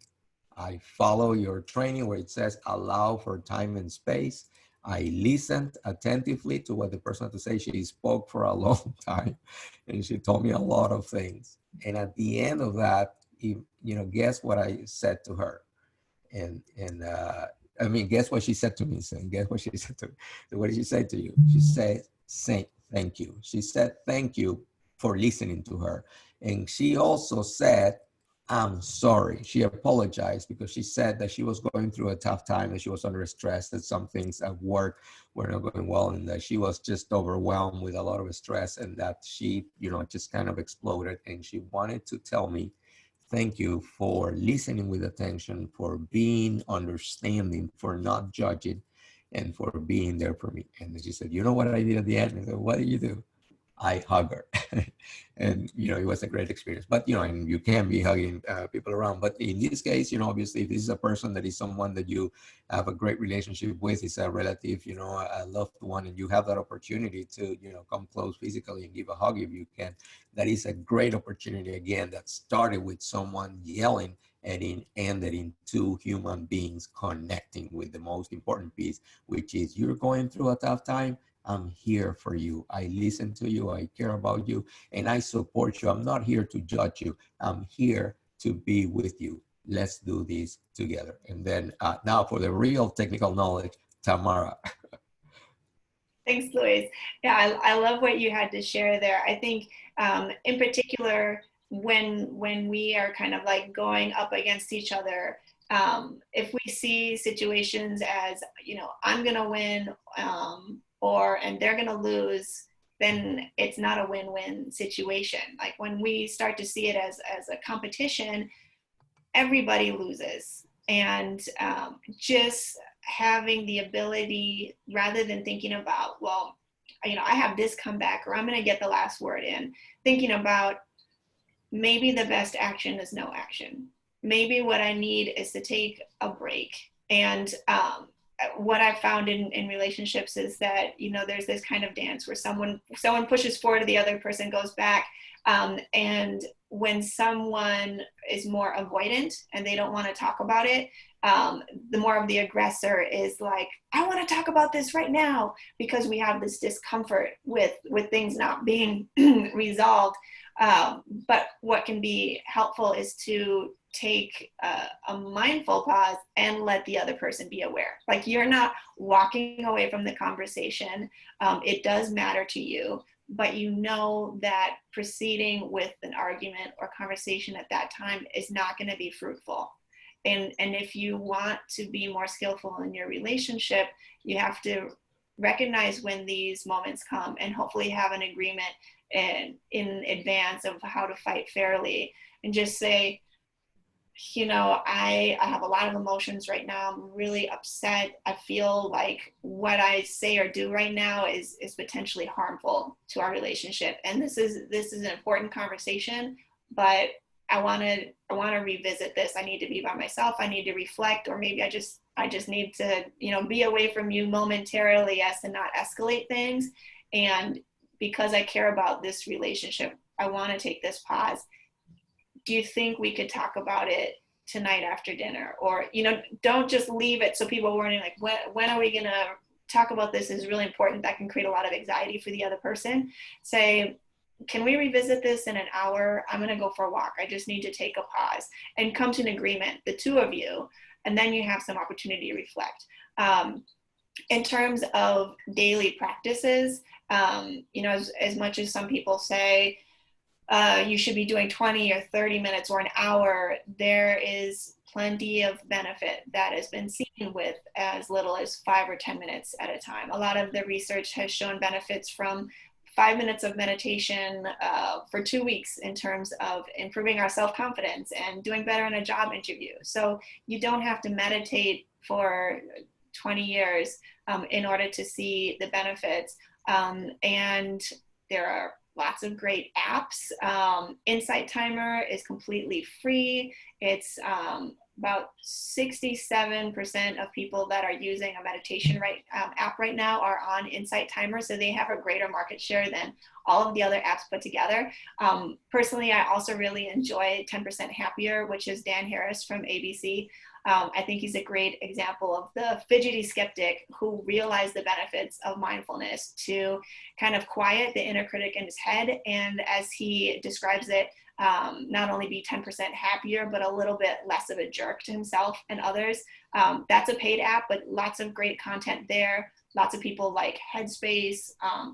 I follow your training where it says allow for time and space. I listened attentively to what the person had to say. She spoke for a long time and she told me a lot of things. And at the end of that, guess what I said to her? I mean, guess what she said to me? And guess what she said to me? So what did she say to you? She said, "Say thank you." She said, "Thank you for listening to her." And she also said, "I'm sorry." She apologized because she said that she was going through a tough time, that she was under stress, that some things at work were not going well, and that she was just overwhelmed with a lot of stress, and that she, just kind of exploded. And she wanted to tell me, "Thank you for listening with attention, for being understanding, for not judging, and for being there for me." And then she said, "You know what I did at the end?" I said, "What did you do?" I hug her. And, it was a great experience. But, and you can be hugging people around. But in this case, obviously, if this is a person that is someone that you have a great relationship with, is a relative, a loved one, and you have that opportunity to, come close physically and give a hug if you can, that is a great opportunity, again, that started with someone yelling and it ended in two human beings connecting with the most important piece, which is you're going through a tough time. I'm here for you. I listen to you. I care about you, and I support you. I'm not here to judge you. I'm here to be with you. Let's do this together. And then now for the real technical knowledge, Tamara. Thanks, Luis. Yeah, I love what you had to share there. I think in particular, when we are kind of like going up against each other, if we see situations as, I'm going to win, and they're going to lose, then it's not a win-win situation. Like when we start to see it as a competition, everybody loses. And just having the ability, rather than thinking about, well, I have this comeback, or I'm going to get the last word in, thinking about maybe the best action is no action. Maybe what I need is to take a break. And what I've found in relationships is that, there's this kind of dance where someone pushes forward, the other person goes back. And when someone is more avoidant and they don't want to talk about it, the more of the aggressor is like, I want to talk about this right now, because we have this discomfort with things not being resolved. But what can be helpful is to take a mindful pause and let the other person be aware. Like, you're not walking away from the conversation. It does matter to you, but you know that proceeding with an argument or conversation at that time is not going to be fruitful. And if you want to be more skillful in your relationship, you have to recognize when these moments come and hopefully have an agreement in advance of how to fight fairly, and just say, I have a lot of emotions right now. I'm really upset. I feel like what I say or do right now is potentially harmful to our relationship. And this is an important conversation, but I want to revisit this. I need to be by myself. I need to reflect, or maybe I just need to, be away from you momentarily as to not escalate things. And because I care about this relationship, I want to take this pause. Do you think we could talk about it tonight after dinner? Or, don't just leave it so people are wondering, like, when are we going to talk about this? Is really important. That can create a lot of anxiety for the other person. Say, can we revisit this in an hour? I'm going to go for a walk. I just need to take a pause, and come to an agreement, the two of you, and then you have some opportunity to reflect. In terms of daily practices, as much as some people say, you should be doing 20 or 30 minutes or an hour, there is plenty of benefit that has been seen with as little as 5 or 10 minutes at a time. A lot of the research has shown benefits from 5 minutes of meditation for 2 weeks in terms of improving our self-confidence and doing better in a job interview. So you don't have to meditate for 20 years in order to see the benefits. And there are lots of great apps. Insight Timer is completely free. It's about 67% of people that are using a meditation app right now are on Insight Timer, so they have a greater market share than all of the other apps put together. Personally, I also really enjoy 10% Happier, which is Dan Harris from ABC. I think he's a great example of the fidgety skeptic who realized the benefits of mindfulness to kind of quiet the inner critic in his head, and as he describes it, not only be 10% happier, but a little bit less of a jerk to himself and others. That's a paid app, but lots of great content there. Lots of people like Headspace,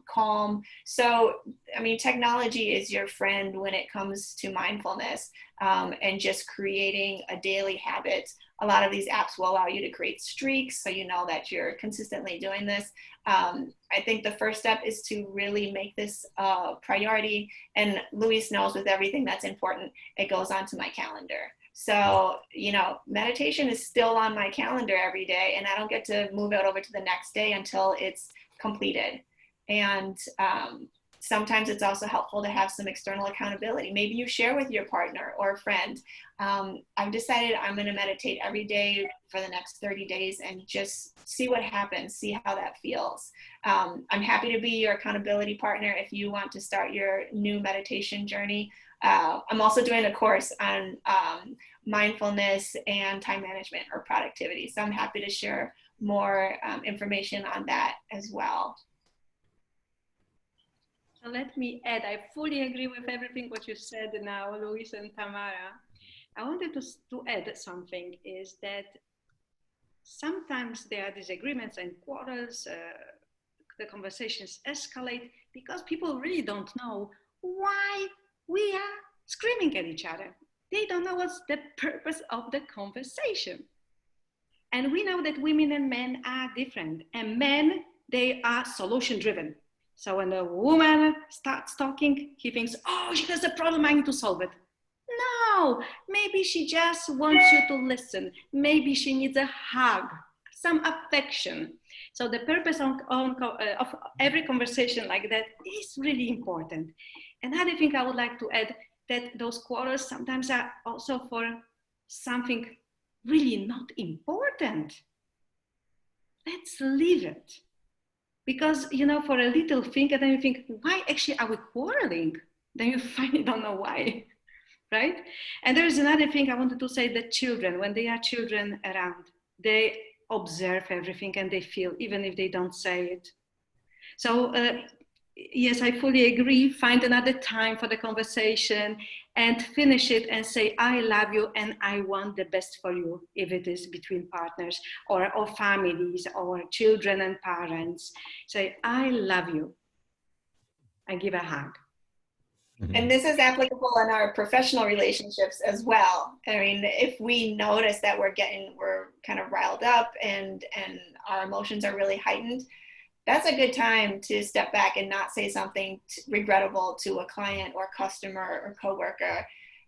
Calm. So, I mean, technology is your friend when it comes to mindfulness, and just creating a daily habit. A lot of these apps will allow you to create streaks, so you know that you're consistently doing this. I think the first step is to really make this a priority. And Luis knows with everything that's important, it goes onto my calendar. So, you know, meditation is still on my calendar every day, and I don't get to move it over to the next day until it's completed. And sometimes it's also helpful to have some external accountability. Maybe you share with your partner or a friend. I've decided I'm going to meditate every day for the next 30 days and just see what happens, see how that feels. I'm happy to be your accountability partner if you want to start your new meditation journey. I'm also doing a course on mindfulness and time management or productivity. So I'm happy to share more information on that as well. So let me add, I fully agree with everything what you said now, Luis and Tamara. I wanted to add something, is that sometimes there are disagreements and quarrels, the conversations escalate because people really don't know why we are screaming at each other. They don't know what's the purpose of the conversation. And we know that women and men are different, and men, they are solution driven. So when a woman starts talking, he thinks, oh, she has a problem, I need to solve it. No, maybe she just wants you to listen. Maybe she needs a hug, some affection. So the purpose of every conversation like that is really important. Another thing I would like to add, that those quarrels sometimes are also for something really not important. Let's leave it. Because, you know, for a little thing, and then you think, why actually are we quarreling? Then you finally don't know why, right? And there's another thing I wanted to say, that children, when they are children around, they observe everything and they feel, even if they don't say it. So, yes, I fully agree. Find another time for the conversation and finish it and say, I love you and I want the best for you, if it is between partners or families or children and parents. Say, I love you. I give a hug. And this is applicable in our professional relationships as well. I mean, if we notice that we're kind of riled up and our emotions are really heightened, that's a good time to step back and not say something regrettable to a client or customer or coworker.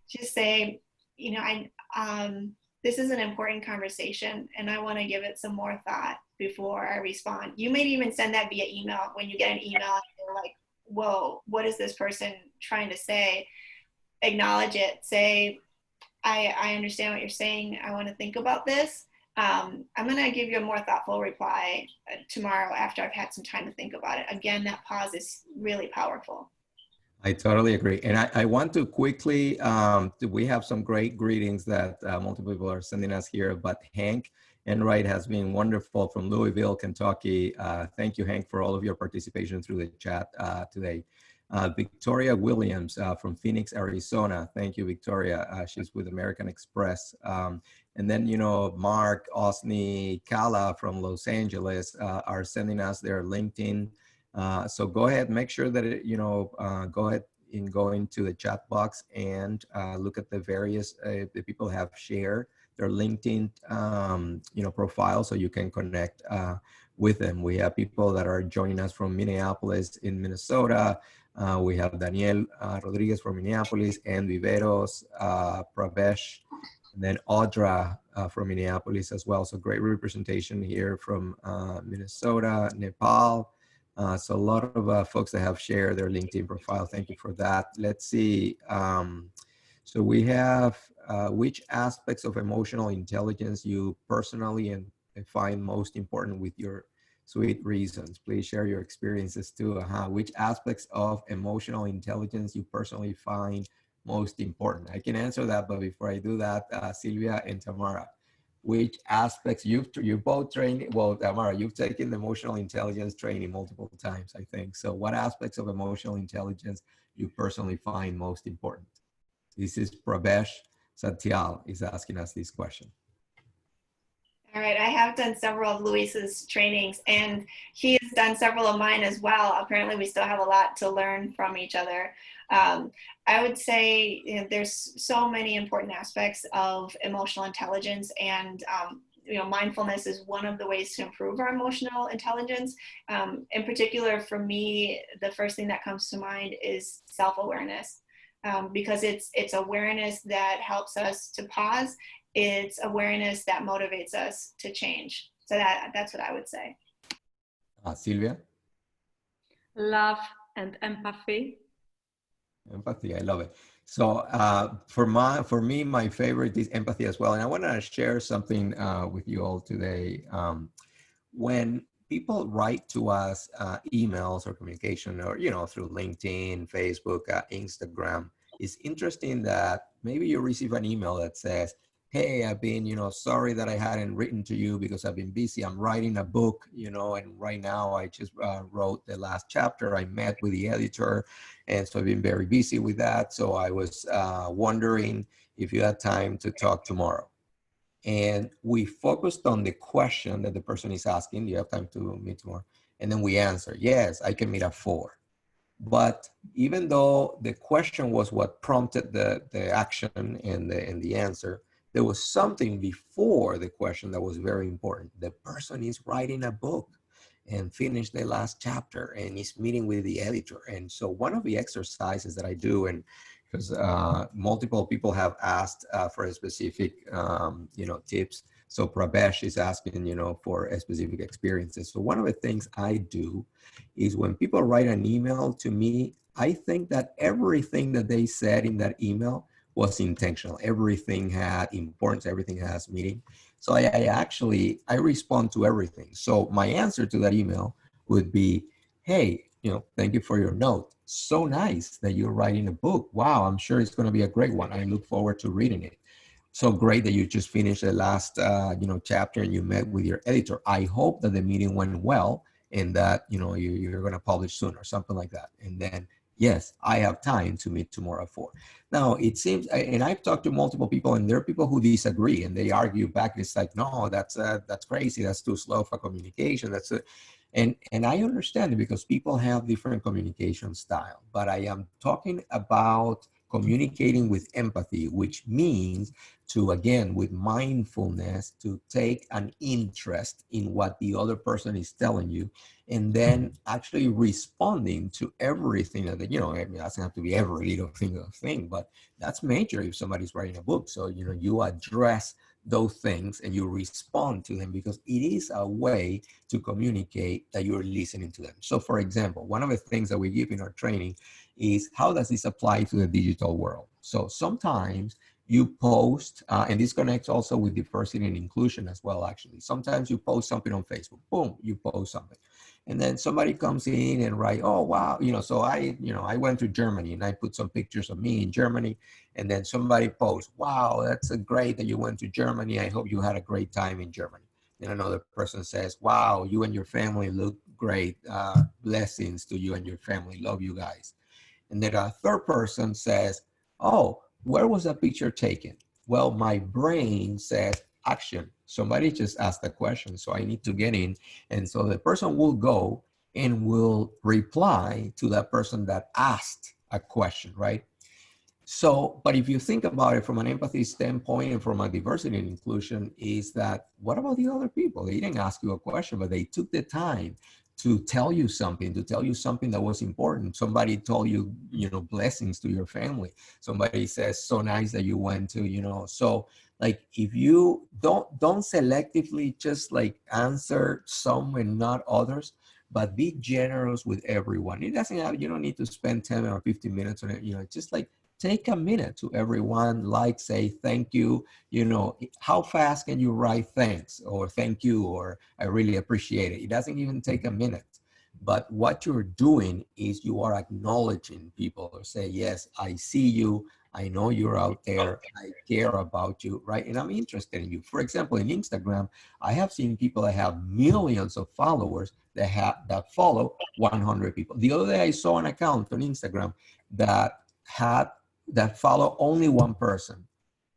Just say, you know, this is an important conversation and I want to give it some more thought before I respond. You may even send that via email. When you get an email and you're like, whoa, what is this person trying to say? Acknowledge it. Say, I understand what you're saying. I want to think about this. I'm going to give you a more thoughtful reply tomorrow after I've had some time to think about it. Again, that pause is really powerful. I totally agree. And I want to quickly, we have some great greetings that multiple people are sending us here, but Hank Enright has been wonderful from Louisville, Kentucky. Thank you, Hank, for all of your participation through the chat today. Victoria Williams from Phoenix, Arizona. Thank you, Victoria. She's with American Express. And then, you know, Mark, Osni, Kala from Los Angeles are sending us their LinkedIn. So go ahead, make sure that, go ahead and go into the chat box and look at the various, the people have shared their LinkedIn, profile so you can connect with them. We have people that are joining us from Minneapolis in Minnesota. We have Daniel Rodriguez from Minneapolis, and Viveros, Pravesh, and then Audra from Minneapolis as well. So great representation here from Minnesota, Nepal. So a lot of folks that have shared their LinkedIn profile. Thank you for that. Let's see. So we have which aspects of emotional intelligence you personally and find most important with your sweet reasons. Please share your experiences too. Which aspects of emotional intelligence you personally find most important? I can answer that, but before I do that, Sylwia and Tamara, which aspects you both trained, well, Tamara, you've taken emotional intelligence training multiple times, I think. So what aspects of emotional intelligence you personally find most important? This is Prabesh Satyal is asking us this question. All right, I have done several of Luis's trainings, and he has done several of mine as well. Apparently, we still have a lot to learn from each other. I would say, you know, there's so many important aspects of emotional intelligence, and you know, mindfulness is one of the ways to improve our emotional intelligence. In particular, for me, the first thing that comes to mind is self-awareness, because it's awareness that helps us to pause. It's awareness that motivates us to change. So that's what I would say. Sylwia? Love and empathy. Empathy, I love it. So for me, my favorite is empathy as well. And I want to share something with you all today. When people write to us emails or communication, or, you know, through LinkedIn, Facebook, Instagram, it's interesting that maybe you receive an email that says, hey, I've been, you know, sorry that I hadn't written to you because I've been busy. I'm writing a book, you know, and right now I just wrote the last chapter. I met with the editor, and so I've been very busy with that. So I was wondering if you had time to talk tomorrow. And we focused on the question that the person is asking, do you have time to meet tomorrow? And then we answer, yes, I can meet at 4. But even though the question was what prompted the action and the answer, there was something before the question that was very important. The person is writing a book and finished the last chapter and is meeting with the editor. And so one of the exercises that I do, and because multiple people have asked for a specific, you know, tips. So Prabesh is asking, you know, for specific experiences. So one of the things I do is when people write an email to me, I think that everything that they said in that email was intentional. Everything had importance, everything has meaning. So I respond to everything. So my answer to that email would be, hey, you know, thank you for your note. So nice that you're writing a book. Wow, I'm sure it's going to be a great one. I look forward to reading it. So great that you just finished the last, you know, chapter and you met with your editor. I hope that the meeting went well and that, you know, you're going to publish soon or something like that. And then, yes, I have time to meet tomorrow at 4. Now, it seems, and I've talked to multiple people, and there are people who disagree and they argue back. It's like, no, that's crazy. That's too slow for communication. And I understand it because people have different communication style. But I am talking about communicating with empathy, which means to, again, with mindfulness, to take an interest in what the other person is telling you, and then actually responding to everything that, you know, it doesn't have to be every little thing, but that's major if somebody's writing a book. So, you know, you address those things and you respond to them because it is a way to communicate that you're listening to them. So for example, one of the things that we give in our training is how does this apply to the digital world? So sometimes you post, and this connects also with diversity and inclusion as well, actually. Sometimes you post something on Facebook, boom, you post something. And then somebody comes in and write, oh, wow, you know, so I went to Germany and I put some pictures of me in Germany. And then somebody posts, wow, that's great that you went to Germany. I hope you had a great time in Germany. And another person says, wow, you and your family look great. Blessings to you and your family. Love you guys. And then a third person says, oh, where was that picture taken? Well, my brain says action. Somebody just asked a question, so I need to get in. And so the person will go and will reply to that person that asked a question, right? So, but if you think about it from an empathy standpoint and from a diversity and inclusion, is that what about the other people? They didn't ask you a question, but they took the time to tell you something that was important. Somebody told you, you know, blessings to your family. Somebody says, so nice that you went to, you know, so like if you don't selectively just like answer some and not others, but be generous with everyone. It doesn't have, you don't need to spend 10 or 15 minutes on it, you know, just like take a minute to everyone, like, say thank you. You know, how fast can you write thanks or thank you or I really appreciate it? It doesn't even take a minute. But what you're doing is you are acknowledging people or say, yes, I see you. I know you're out there. I care about you, right? And I'm interested in you. For example, in Instagram, I have seen people that have millions of followers that follow 100 people. The other day I saw an account on Instagram that follow only one person,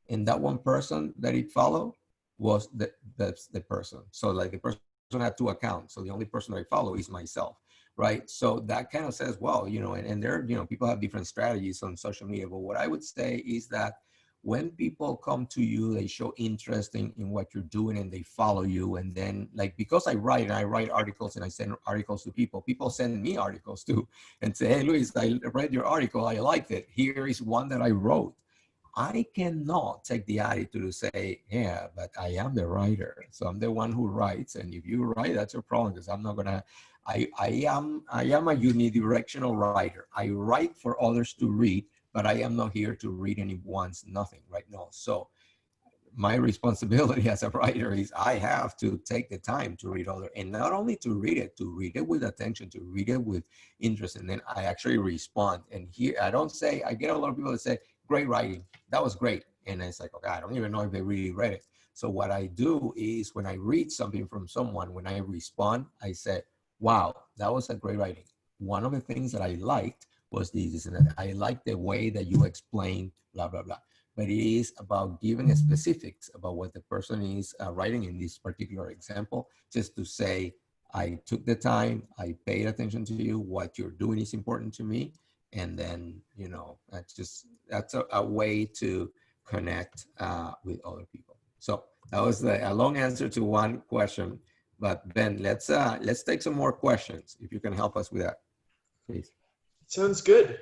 and that one person that it followed was the person. So like the person had two accounts, so the only person I follow is myself, right? So that kind of says, well, you know, and there, you know, people have different strategies on social media, but what I would say is that when people come to you, they show interest in what you're doing and they follow you. And then like, because I write articles and I send articles to people send me articles too and say, hey, Luis, I read your article. I liked it. Here is one that I wrote. I cannot take the attitude to say, yeah, but I am the writer. So I'm the one who writes. And if you write, that's your problem, because I'm not gonna, I am a unidirectional writer. I write for others to read, but I am not here to read anyone's nothing right now. So my responsibility as a writer is I have to take the time to read other, and not only to read it with attention, to read it with interest, and then I actually respond. And here, I don't say, I get a lot of people that say, great writing, that was great. And it's like, okay, I don't even know if they really read it. So what I do is when I read something from someone, when I respond, I say, wow, that was a great writing. One of the things that I liked was this, and that I liked the way that you explained, blah, blah, blah. But it is about giving specifics about what the person is writing in this particular example, just to say, I took the time, I paid attention to you, what you're doing is important to me. And then, you know, that's a way to connect with other people. So that was a long answer to one question, but Ben, let's take some more questions, if you can help us with that, please. Sounds good.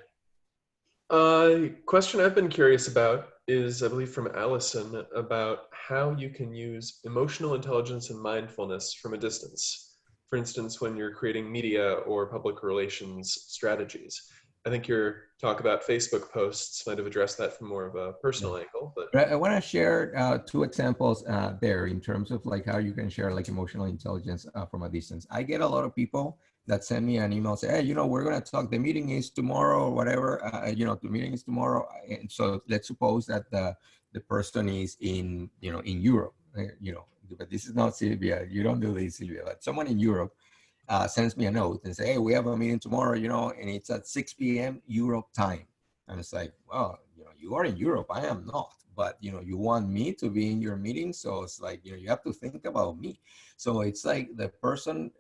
Question I've been curious about is, I believe, from Allison, about how you can use emotional intelligence and mindfulness from a distance. For instance, when you're creating media or public relations strategies. I think your talk about Facebook posts might have addressed that from more of a personal angle. But I want to share two examples there in terms of like how you can share like emotional intelligence from a distance. I get a lot of people that send me an email, say, hey, you know, we're going to talk, the meeting is tomorrow or whatever, you know, the meeting is tomorrow. And so let's suppose that the person is in, you know, in Europe, you know, but this is not Sylwia, you don't do this, Sylwia, but someone in Europe sends me a note and say, hey, we have a meeting tomorrow, you know, and it's at 6 p.m. Europe time. And it's like, well, you know, you are in Europe, I am not, but, you know, you want me to be in your meeting. So it's like, you know, you have to think about me. So it's like the person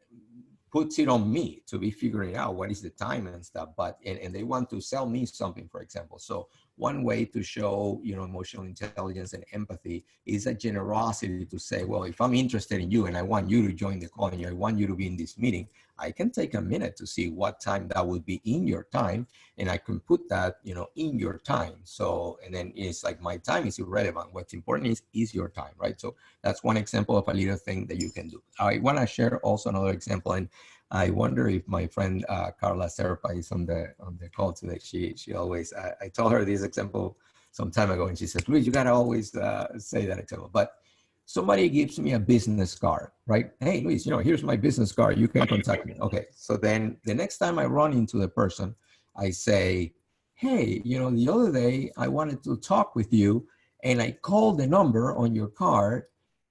puts it on me to be figuring out what is the time and stuff, but, and they want to sell me something, for example. So one way to show, you know, emotional intelligence and empathy is a generosity to say, well, if I'm interested in you and I want you to join the call and I want you to be in this meeting, I can take a minute to see what time that would be in your time, and I can put that, you know, in your time. So, and then it's like my time is irrelevant. What's important is your time, right? So that's one example of a little thing that you can do. I want to share also another example, and I wonder if my friend Carla Serpa is on the call today. She always, I told her this example some time ago, and she says, Luis, you gotta always say that example. But somebody gives me a business card, right? Hey, Luis, you know, here's my business card. You can contact me. Okay, so then the next time I run into the person, I say, hey, you know, the other day I wanted to talk with you, and I called the number on your card,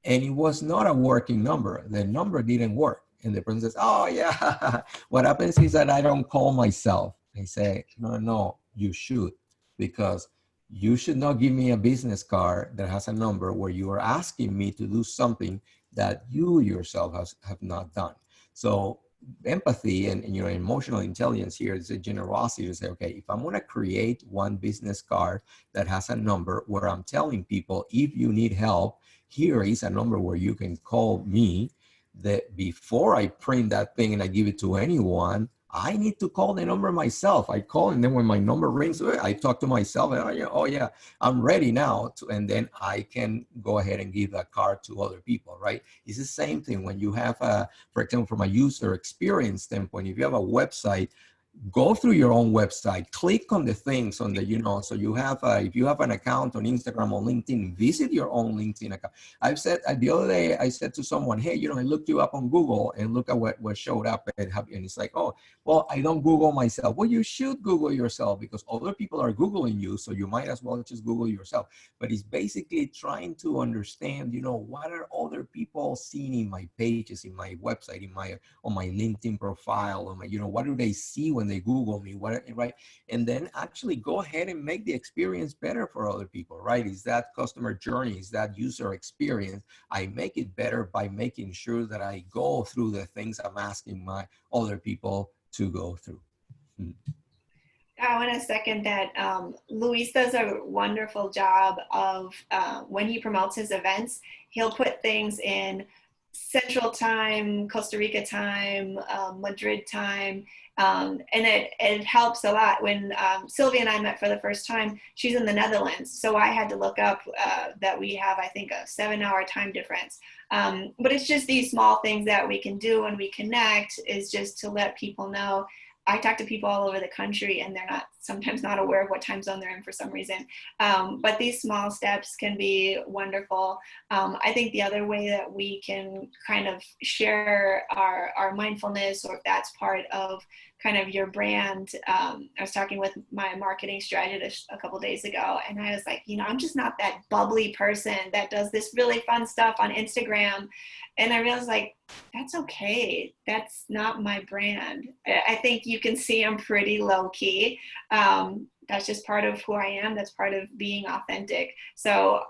and it was not a working number. The number didn't work. And the person says, oh, yeah. What happens is that I don't call myself. I say, no, you should, because you should not give me a business card that has a number where you are asking me to do something that you yourself have not done. So empathy and you know, emotional intelligence here is a generosity to say, okay, if I'm going to create one business card that has a number where I'm telling people, if you need help, here is a number where you can call me, that before I print that thing and I give it to anyone, I need to call the number myself. I call, and then when my number rings, I talk to myself, and oh yeah, I'm ready now. And then I can go ahead and give that card to other people, right? It's the same thing when you have, for example, from a user experience standpoint, if you have a website, go through your own website, click on the things on the, you know, so you have, if you have an account on Instagram or LinkedIn, visit your own LinkedIn account. I've said, the other day, I said to someone, hey, you know, I looked you up on Google and look at what showed up, and it's like, oh, well, I don't Google myself. Well, you should Google yourself because other people are Googling you, so you might as well just Google yourself. But it's basically trying to understand, you know, what are other people seeing in my pages, in my website, in my, on my LinkedIn profile, on my, you know, what do they see when they Google me, what, right? And then actually go ahead and make the experience better for other people, right? Is that customer journey, is that user experience? I make it better by making sure that I go through the things I'm asking my other people to go through. I want to second that. Luis does a wonderful job of when he promotes his events, he'll put things in Central Time, Costa Rica time, Madrid time, and it helps a lot. When Sylwia and I met for the first time, she's in the Netherlands, so I had to look up that we have, I think, a 7-hour time difference. But it's just these small things that we can do when we connect, is just to let people know. I talk to people all over the country and they're sometimes not aware of what time zone they're in for some reason. But these small steps can be wonderful. I think the other way that we can kind of share our mindfulness, or if that's part of kind of your brand. I was talking with my marketing strategist a couple days ago, and I was like, you know, I'm just not that bubbly person that does this really fun stuff on Instagram. And I realized, like, that's okay. That's not my brand. I think you can see I'm pretty low key. That's just part of who I am. That's part of being authentic. So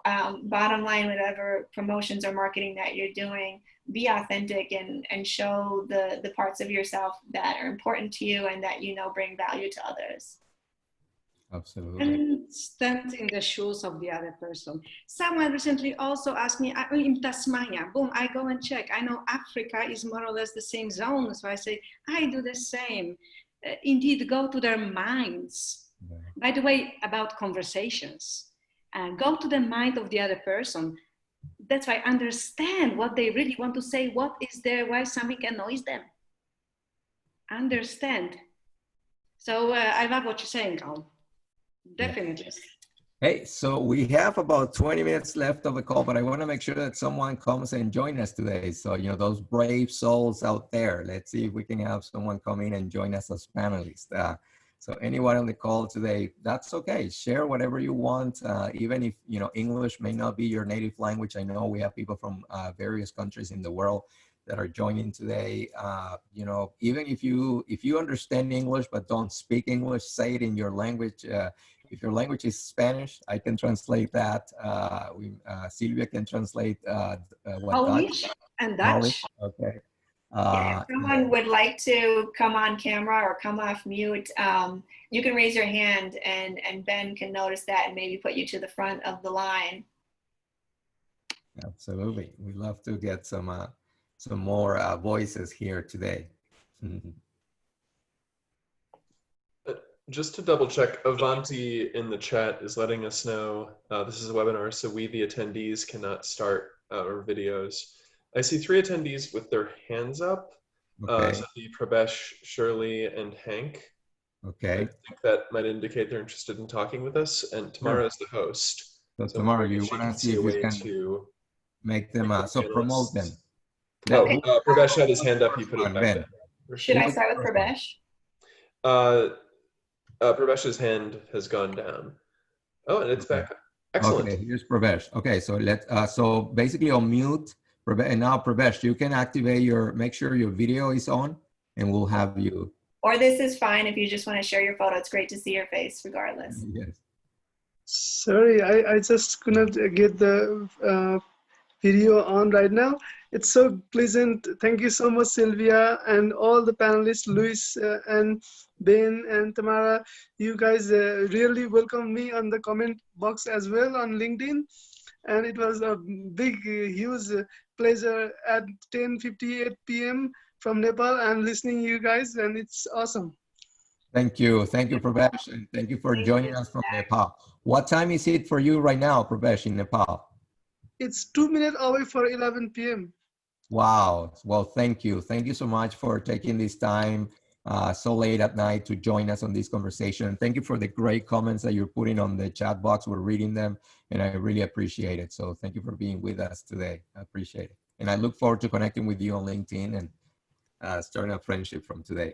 bottom line, whatever promotions or marketing that you're doing, be authentic and show the parts of yourself that are important to you and that you know bring value to others. Absolutely. And stand in the shoes of the other person. Someone recently also asked me, in Tasmania, boom, I go and check. I know Africa is more or less the same zone. So I say, I do the same. Indeed, go to their minds. Yeah. By the way, about conversations, go to the mind of the other person. That's why understand what they really want to say, what is there, why something annoys them. Understand. So I love what you're saying, Carl. Definitely. Yeah. Hey, so we have about 20 minutes left of the call, but I want to make sure that someone comes and join us today. So, you know, those brave souls out there, let's see if we can have someone come in and join us as panelists. So anyone on the call today, that's okay. Share whatever you want, even if, you know, English may not be your native language. I know we have people from various countries in the world that are joining today. You know, even if you understand English but don't speak English, say it in your language. If your language is Spanish, I can translate that. Sylwia can translate Polish and Dutch. Polish. Okay. Yeah, if someone would like to come on camera or come off mute, you can raise your hand and Ben can notice that and maybe put you to the front of the line. Absolutely. We'd love to get some more voices here today. Mm-hmm. Just to double check, Avanti in the chat is letting us know this is a webinar, so we, the attendees, cannot start our videos. I see 3 attendees with their hands up. Okay. So Prabesh, Shirley, and Hank. Okay. I think that might indicate they're interested in talking with us, and Tamara is the host. So Tamara, you want to see if you can make them, so promote them. Okay. Prabesh had his hand up, he put it back down. Should I start with Prabesh? Prabesh's hand has gone down. Oh, and it's back. Excellent. Okay, here's Prabesh. Okay, so so basically unmute Prabesh, and now Prabesh, you can activate make sure your video is on, and we'll have you. Or this is fine if you just want to share your photo. It's great to see your face regardless. Yes. Sorry, I just couldn't get the video on right now. It's so pleasant. Thank you so much, Sylwia, and all the panelists, Luis and Ben and Tamara. You guys really welcomed me on the comment box as well on LinkedIn. And it was a big, huge pleasure at 10:58 p.m. from Nepal. I'm listening to you guys, and it's awesome. Thank you. Thank you, Prabesh, and thank you for joining us from Nepal. What time is it for you right now, Prabesh, in Nepal? It's 2 minutes away for 11 p.m. Wow. Well, thank you. Thank you so much for taking this time so late at night to join us on this conversation. Thank you for the great comments that you're putting on the chat box. We're reading them, and I really appreciate it. So thank you for being with us today. I appreciate it. And I look forward to connecting with you on LinkedIn and starting a friendship from today.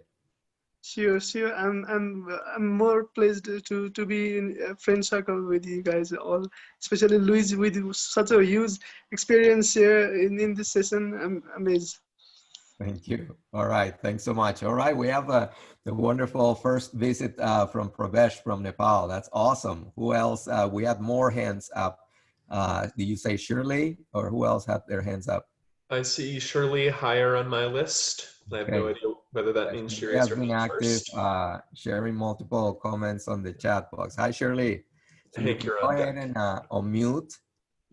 Sure, sure. I'm more pleased to be in a friend circle with you guys all, especially Luis with such a huge experience here in this session. I'm amazed. Thank you. All right. Thanks so much. All right. We have the wonderful first visit from Pravesh from Nepal. That's awesome. Who else? We had more hands up. Did you say Shirley, or who else had their hands up? I see Shirley higher on my list. I have no idea whether that means she raised her been hand active, first. sharing multiple comments on the chat box. Hi, Shirley. So you can go ahead and unmute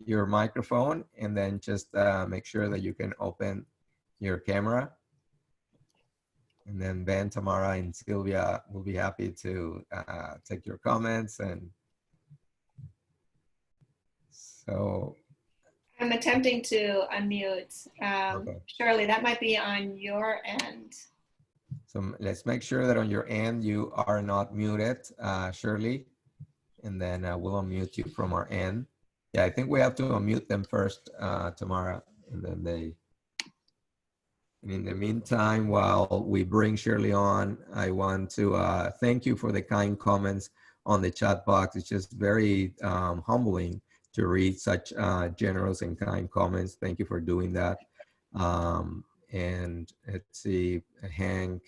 your microphone, and then just make sure that you can open your camera. And then Ben, Tamara, and Sylwia will be happy to take your comments. And so I'm attempting to unmute. Okay. Shirley, that might be on your end. So let's make sure that on your end you are not muted, Shirley, and then we'll unmute you from our end. Yeah, I think we have to unmute them first, Tamara, and then they. And in the meantime, while we bring Shirley on, I want to thank you for the kind comments on the chat box. It's just very humbling to read such generous and kind comments. Thank you for doing that. And let's see, Hank.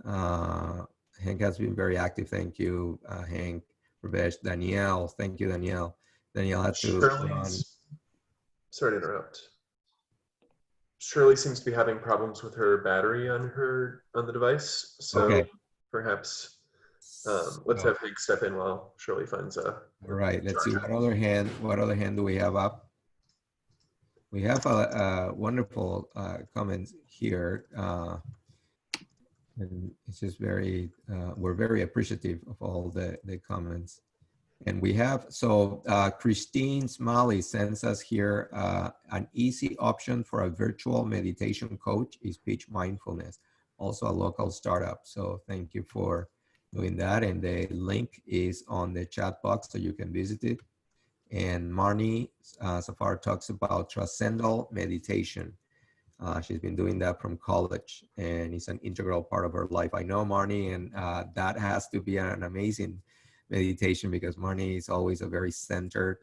Hank has been very active. Thank you, Hank. Pravesh, Danielle. Thank you, Danielle. Danielle had to run. Sorry to interrupt. Shirley seems to be having problems with her battery on the device, so perhaps let's have Hank step in while Shirley finds a. All right. Let's see what other hand do we have up? We have a wonderful comments here, and it's just very. We're very appreciative of all the comments. And we have, so Christine Smalley sends us here, an easy option for a virtual meditation coach is Pitch Mindfulness, also a local startup. So thank you for doing that. And the link is on the chat box so you can visit it. And Marnie Safar talks about transcendental meditation. She's been doing that from college, and it's an integral part of her life. I know Marnie, and that has to be an amazing meditation, because Marnie is always a very centered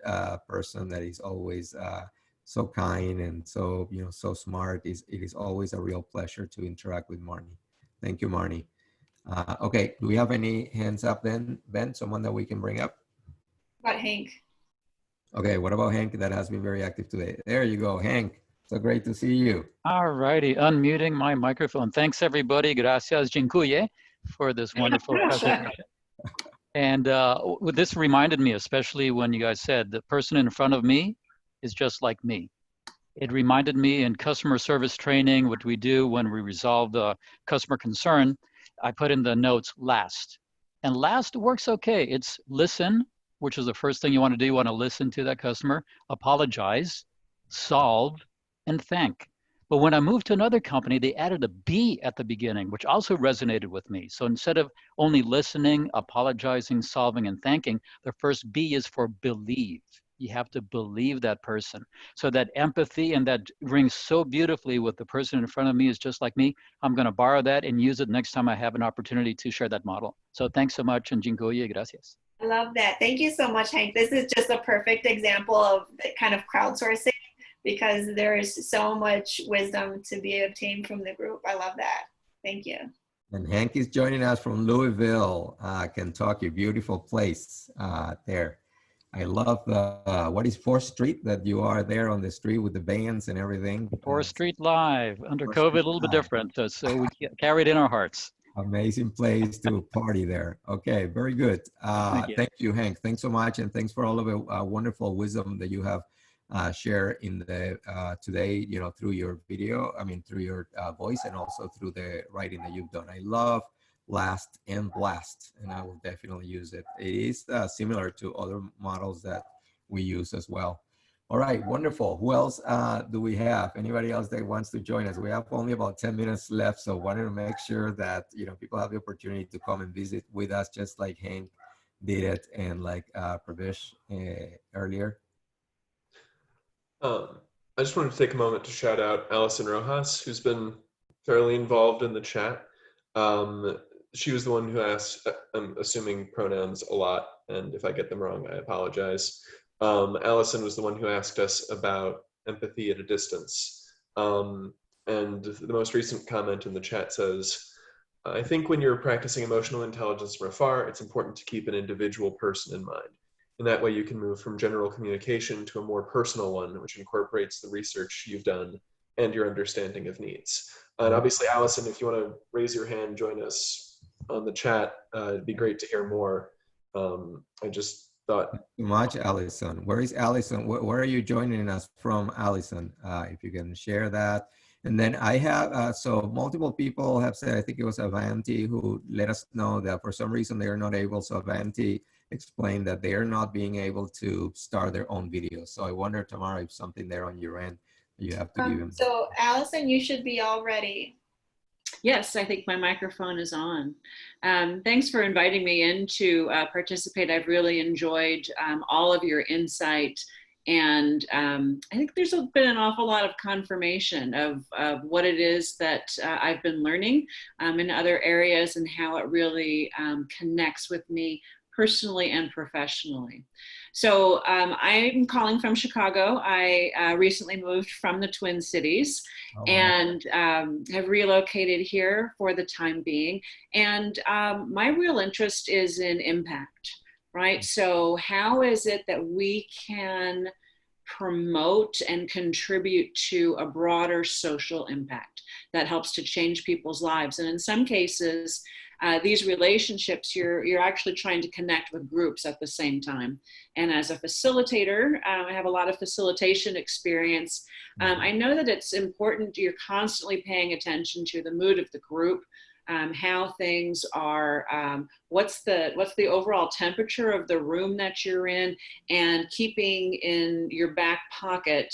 person that is always so kind and so, so smart. It is always a real pleasure to interact with Marnie. Thank you, Marnie. Okay, do we have any hands up then, Ben? Someone that we can bring up? What about Hank? Okay, what about Hank that has been very active today? There you go, Hank. So great to see you. All righty, unmuting my microphone. Thanks everybody. Gracias, dziękuję, for this wonderful presentation. And this reminded me, especially when you guys said the person in front of me is just like me. It reminded me in customer service training, what we do when we resolve the customer concern, I put in the notes last. And last works okay. It's listen, which is the first thing you want to do. You want to listen to that customer, apologize, solve, and thank. But when I moved to another company, they added a B at the beginning, which also resonated with me. So instead of only listening, apologizing, solving, and thanking, the first B is for believe. You have to believe that person. So that empathy, and that rings so beautifully with the person in front of me is just like me. I'm going to borrow that and use it next time I have an opportunity to share that model. So thanks so much, and dziękuję, gracias. I love that. Thank you so much, Hank. This is just a perfect example of the kind of crowdsourcing, because there is so much wisdom to be obtained from the group. I love that. Thank you. And Hank is joining us from Louisville, Kentucky. Beautiful place there. I love what is 4th Street that you are there on the street with the bands and everything? 4th Street Live. Under COVID, a little bit different. So we carried in our hearts. Amazing place to party there. Okay, very good. Thank you, Hank. Thanks so much. And thanks for all of the wonderful wisdom that you have share in the today, through your video, through your voice, and also through the writing that you've done. I love last and blast, and I will definitely use it. It is similar to other models that we use as well. All right, wonderful. Who else do we have? Anybody else that wants to join us? We have only about 10 minutes left, so wanted to make sure that people have the opportunity to come and visit with us, just like Hank did it and like Pravesh earlier. I just wanted to take a moment to shout out Alison Rojas, who's been fairly involved in the chat. She was the one who asked, I'm assuming pronouns a lot, and if I get them wrong, I apologize. Allison was the one who asked us about empathy at a distance. And the most recent comment in the chat says, I think when you're practicing emotional intelligence from afar, it's important to keep an individual person in mind. In that way, you can move from general communication to a more personal one, which incorporates the research you've done and your understanding of needs. And obviously, Allison, if you want to raise your hand, join us on the chat, it'd be great to hear more. I just thought. Thank you much, Allison. Where is Allison? Where are you joining us from, Allison? If you can share that. And then I have, so multiple people have said, I think it was Avanti who let us know that for some reason they are not able. So Avanti explained that they are not being able to start their own videos. So I wonder, Tamara, if something there on your end you have to give them. So Allison, you should be all ready. Yes, I think my microphone is on. Thanks for inviting me in to participate. I've really enjoyed all of your insight. And I think there's been an awful lot of confirmation of what it is that I've been learning in other areas and how it really connects with me personally and professionally. So I'm calling from Chicago. I recently moved from the Twin Cities and have relocated here for the time being. And my real interest is in impact, right? So how is it that we can promote and contribute to a broader social impact that helps to change people's lives? And in some cases, these relationships, you're actually trying to connect with groups at the same time. And as a facilitator, I have a lot of facilitation experience. I know that it's important, you're constantly paying attention to the mood of the group, how things are, what's the overall temperature of the room that you're in, and keeping in your back pocket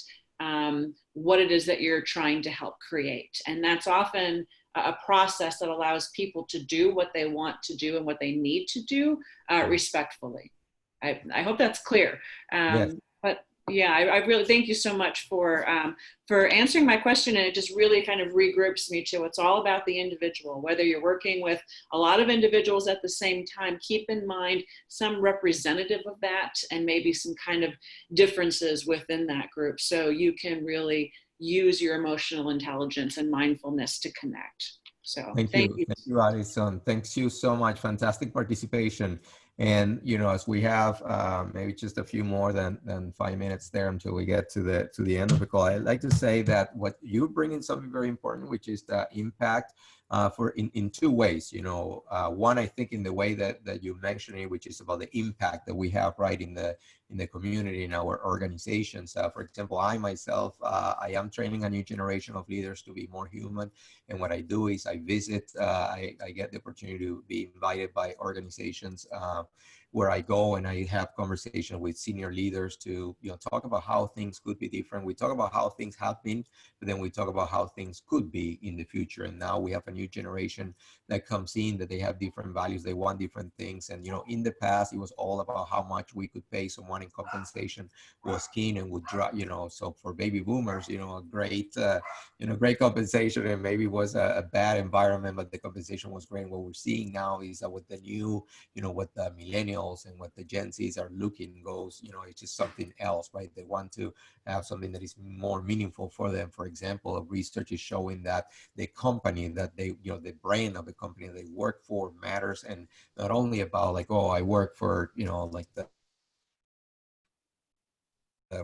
what it is that you're trying to help create. And that's often a process that allows people to do what they want to do and what they need to do respectfully. I hope that's clear. Yes. But yeah, I really thank you so much for answering my question. And it just really kind of regroups me to it's all about the individual. Whether you're working with a lot of individuals at the same time, keep in mind some representative of that and maybe some kind of differences within that group, so you can really use your emotional intelligence and mindfulness to connect. So thank you. Thank you, Alison. Thanks you so much. Fantastic participation. And as we have maybe just a few more than 5 minutes there until we get to the end of the call, I'd like to say that what you bring in something very important, which is the impact in two ways. One, I think in the way that you mentioned it, which is about the impact that we have right in the community, in our organizations. For example, I myself, I am training a new generation of leaders to be more human. And what I do is I visit, I get the opportunity to be invited by organizations where I go and I have conversation with senior leaders to talk about how things could be different. We talk about how things have been, but then we talk about how things could be in the future. And now we have a new generation that comes in, that they have different values, they want different things. And in the past, it was all about how much we could pay someone in compensation was keen and would drive. So for baby boomers, a great great compensation, and maybe was a bad environment, but the compensation was great. What we're seeing now is that with the new, what the millennials and what the Gen Zs are looking goes, it's just something else, right? They want to have something that is more meaningful for them. For example, research is showing that the company that they, the brand of the company they work for matters, and not only about like, oh, I work for, like the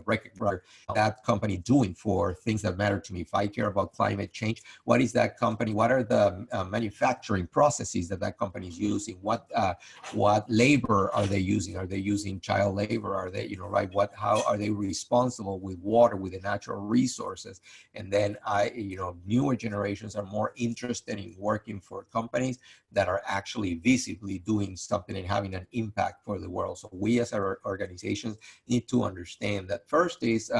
recognize that company doing for things that matter to me. If I care about climate change, what is that company? What are the manufacturing processes that company is using? What labor are they using? Are they using child labor? Are they, right? How are they responsible with water, with the natural resources? And then newer generations are more interested in working for companies that are actually visibly doing something and having an impact for the world. So we as our organizations need to understand that. First is,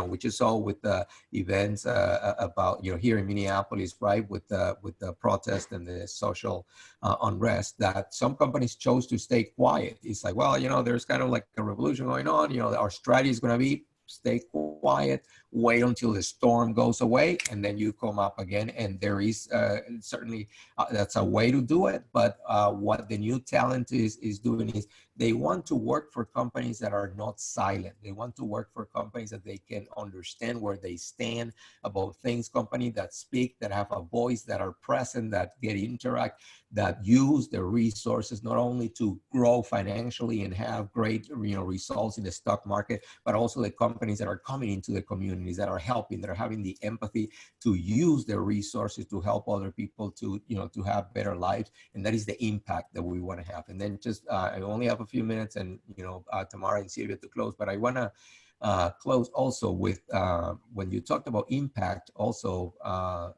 we just saw with the events about, here in Minneapolis, right, with the protest and the social unrest, that some companies chose to stay quiet. It's like, well, there's kind of like a revolution going on. Our strategy is going to be stay quiet, wait until the storm goes away, and then you come up again. And there is certainly that's a way to do it. But what the new talent is doing is they want to work for companies that are not silent. They want to work for companies that they can understand where they stand about things, companies that speak, that have a voice, that are present, that get interact, that use their resources not only to grow financially and have great results in the stock market, but also the companies that are coming into the communities, that are helping, that are having the empathy to use their resources to help other people to to have better lives. And that is the impact that we want to have. And then just I only have a few minutes, and Tamara and Sylwia to close, but I want to close also with when you talked about impact also,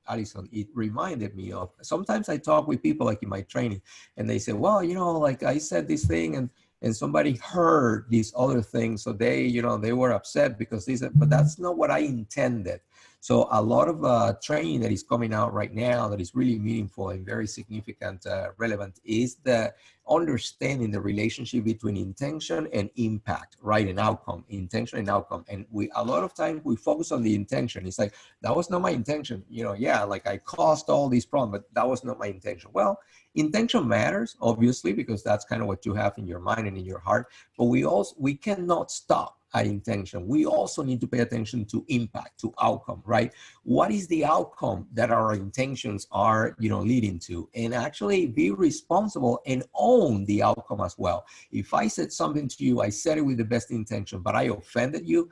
Alison, it reminded me of, sometimes I talk with people like in my training, and they say, well, like I said this thing, and somebody heard this other thing, so they they were upset because they said, but that's not what I intended. So a lot of training that is coming out right now that is really meaningful and very significant, relevant, is the understanding the relationship between intention and impact, right? And outcome, intention and outcome. And a lot of times we focus on the intention. It's like, that was not my intention. Yeah, like I caused all these problems, but that was not my intention. Well, intention matters, obviously, because that's kind of what you have in your mind and in your heart. But we cannot stop at intention. We also need to pay attention to impact, to outcome, right? What is the outcome that our intentions are, leading to? And actually be responsible and own the outcome as well. If I said something to you, I said it with the best intention, but I offended you,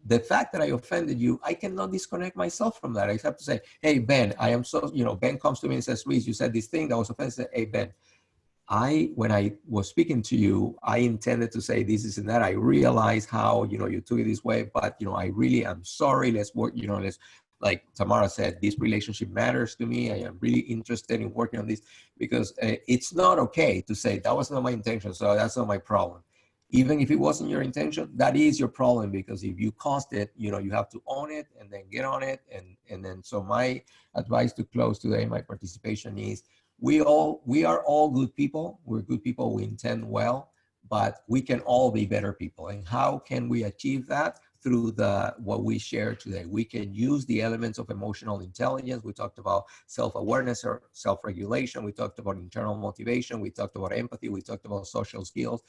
the fact that I offended you, I cannot disconnect myself from that. I have to say, hey, Ben, I am so, Ben comes to me and says, Luis, you said this thing that was offensive. Hey, Ben, when I was speaking to you, I intended to say this and that. I realized how, you took it this way, but, I really am sorry. Let's work, let's, like Tamara said, this relationship matters to me. I am really interested in working on this, because it's not okay to say that was not my intention, so that's not my problem. Even if it wasn't your intention, that is your problem, because if you caused it, you have to own it and then get on it. And then, so my advice to close today, my participation is, we are all good people. We're good people. We intend well, but we can all be better people. And how can we achieve that? Through what we share today. We can use the elements of emotional intelligence. We talked about self-awareness or self-regulation. We talked about internal motivation. We talked about empathy. We talked about social skills.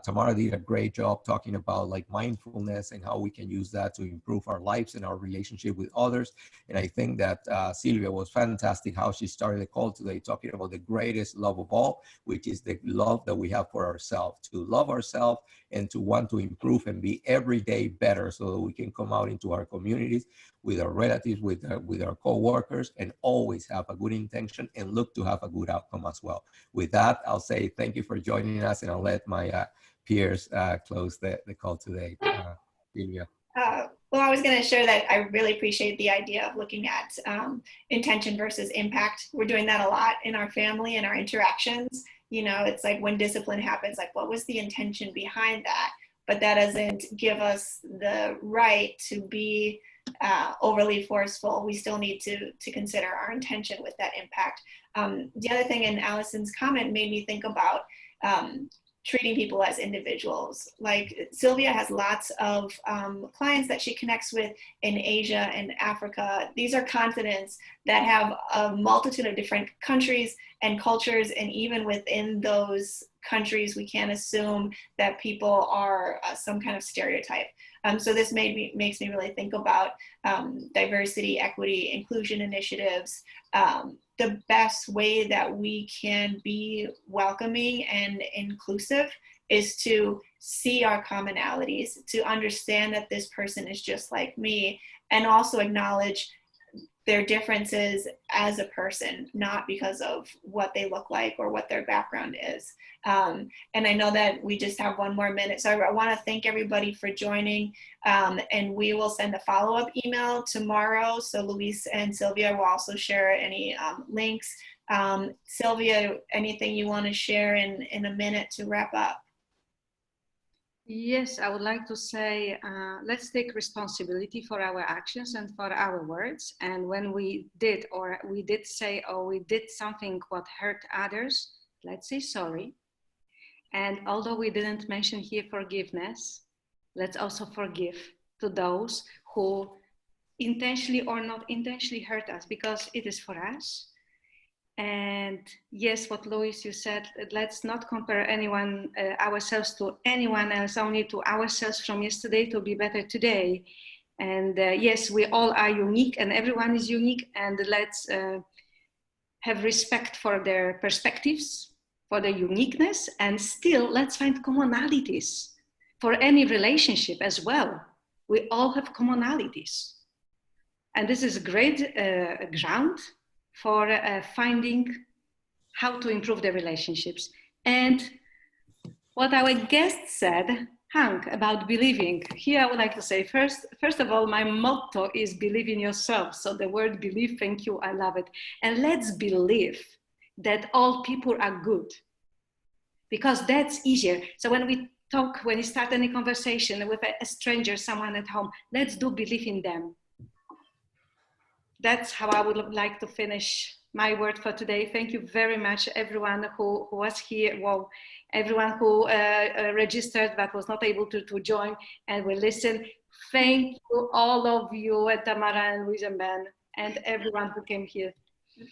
Tamara did a great job talking about like mindfulness and how we can use that to improve our lives and our relationship with others. And I think that Sylwia was fantastic how she started the call today talking about the greatest love of all, which is the love that we have for ourselves, to love ourselves and to want to improve and be every day better, so that we can come out into our communities with our relatives, with our co-workers, and always have a good intention and look to have a good outcome as well. With that, I'll say thank you for joining us, and I'll let my peers close the call today. Sylwia. Well, I was going to share that I really appreciate the idea of looking at intention versus impact. We're doing that a lot in our family and our interactions. It's like when discipline happens, like what was the intention behind that? But that doesn't give us the right to be overly forceful. We still need to consider our intention with that impact. The other thing in Alison's comment made me think about treating people as individuals. Like Sylwia has lots of clients that she connects with in Asia and Africa. These are continents that have a multitude of different countries and cultures, and even within those countries, we can't assume that people are some kind of stereotype. So this makes me really think about diversity, equity, inclusion initiatives. The best way that we can be welcoming and inclusive is to see our commonalities, to understand that this person is just like me, and also acknowledge their differences as a person, not because of what they look like or what their background is. And I know that we just have one more minute, so I want to thank everybody for joining, and we will send a follow-up email tomorrow. So Luis and Sylwia will also share any links. Sylwia, anything you want to share in a minute to wrap up? Yes, I would like to say, let's take responsibility for our actions and for our words. And when we did say or we did something what hurt others, let's say sorry. And although we didn't mention here forgiveness, let's also forgive to those who intentionally or not intentionally hurt us, because it is for us. And yes, what Louis, you said, let's not compare anyone, ourselves to anyone else, only to ourselves from yesterday to be better today. And yes, we all are unique and everyone is unique, and let's have respect for their perspectives, for their uniqueness, and still let's find commonalities for any relationship as well. We all have commonalities. And this is a great ground for finding how to improve the relationships. And what our guest said, Hank, about believing. Here I would like to say, first of all, my motto is believe in yourself. So the word believe, thank you, I love it. And let's believe that all people are good, because that's easier. So when we talk, when you start any conversation with a stranger, someone at home, let's do believe in them. That's how I would like to finish my word for today. Thank you very much, everyone who was here. Well, everyone who registered but was not able to join and will listen. Thank you, all of you, Tamara and Luis and Ben, and everyone who came here.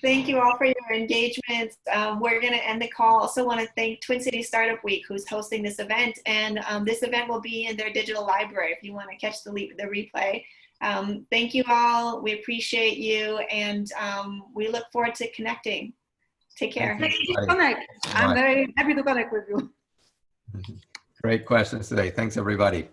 Thank you all for your engagement. We're going to end the call. Also want to thank Twin City Startup Week, who's hosting this event. And this event will be in their digital library if you want to catch the replay. Thank you all. We appreciate you. And we look forward to connecting. Take care. I'm very happy to connect with you. Great questions today. Thanks, everybody.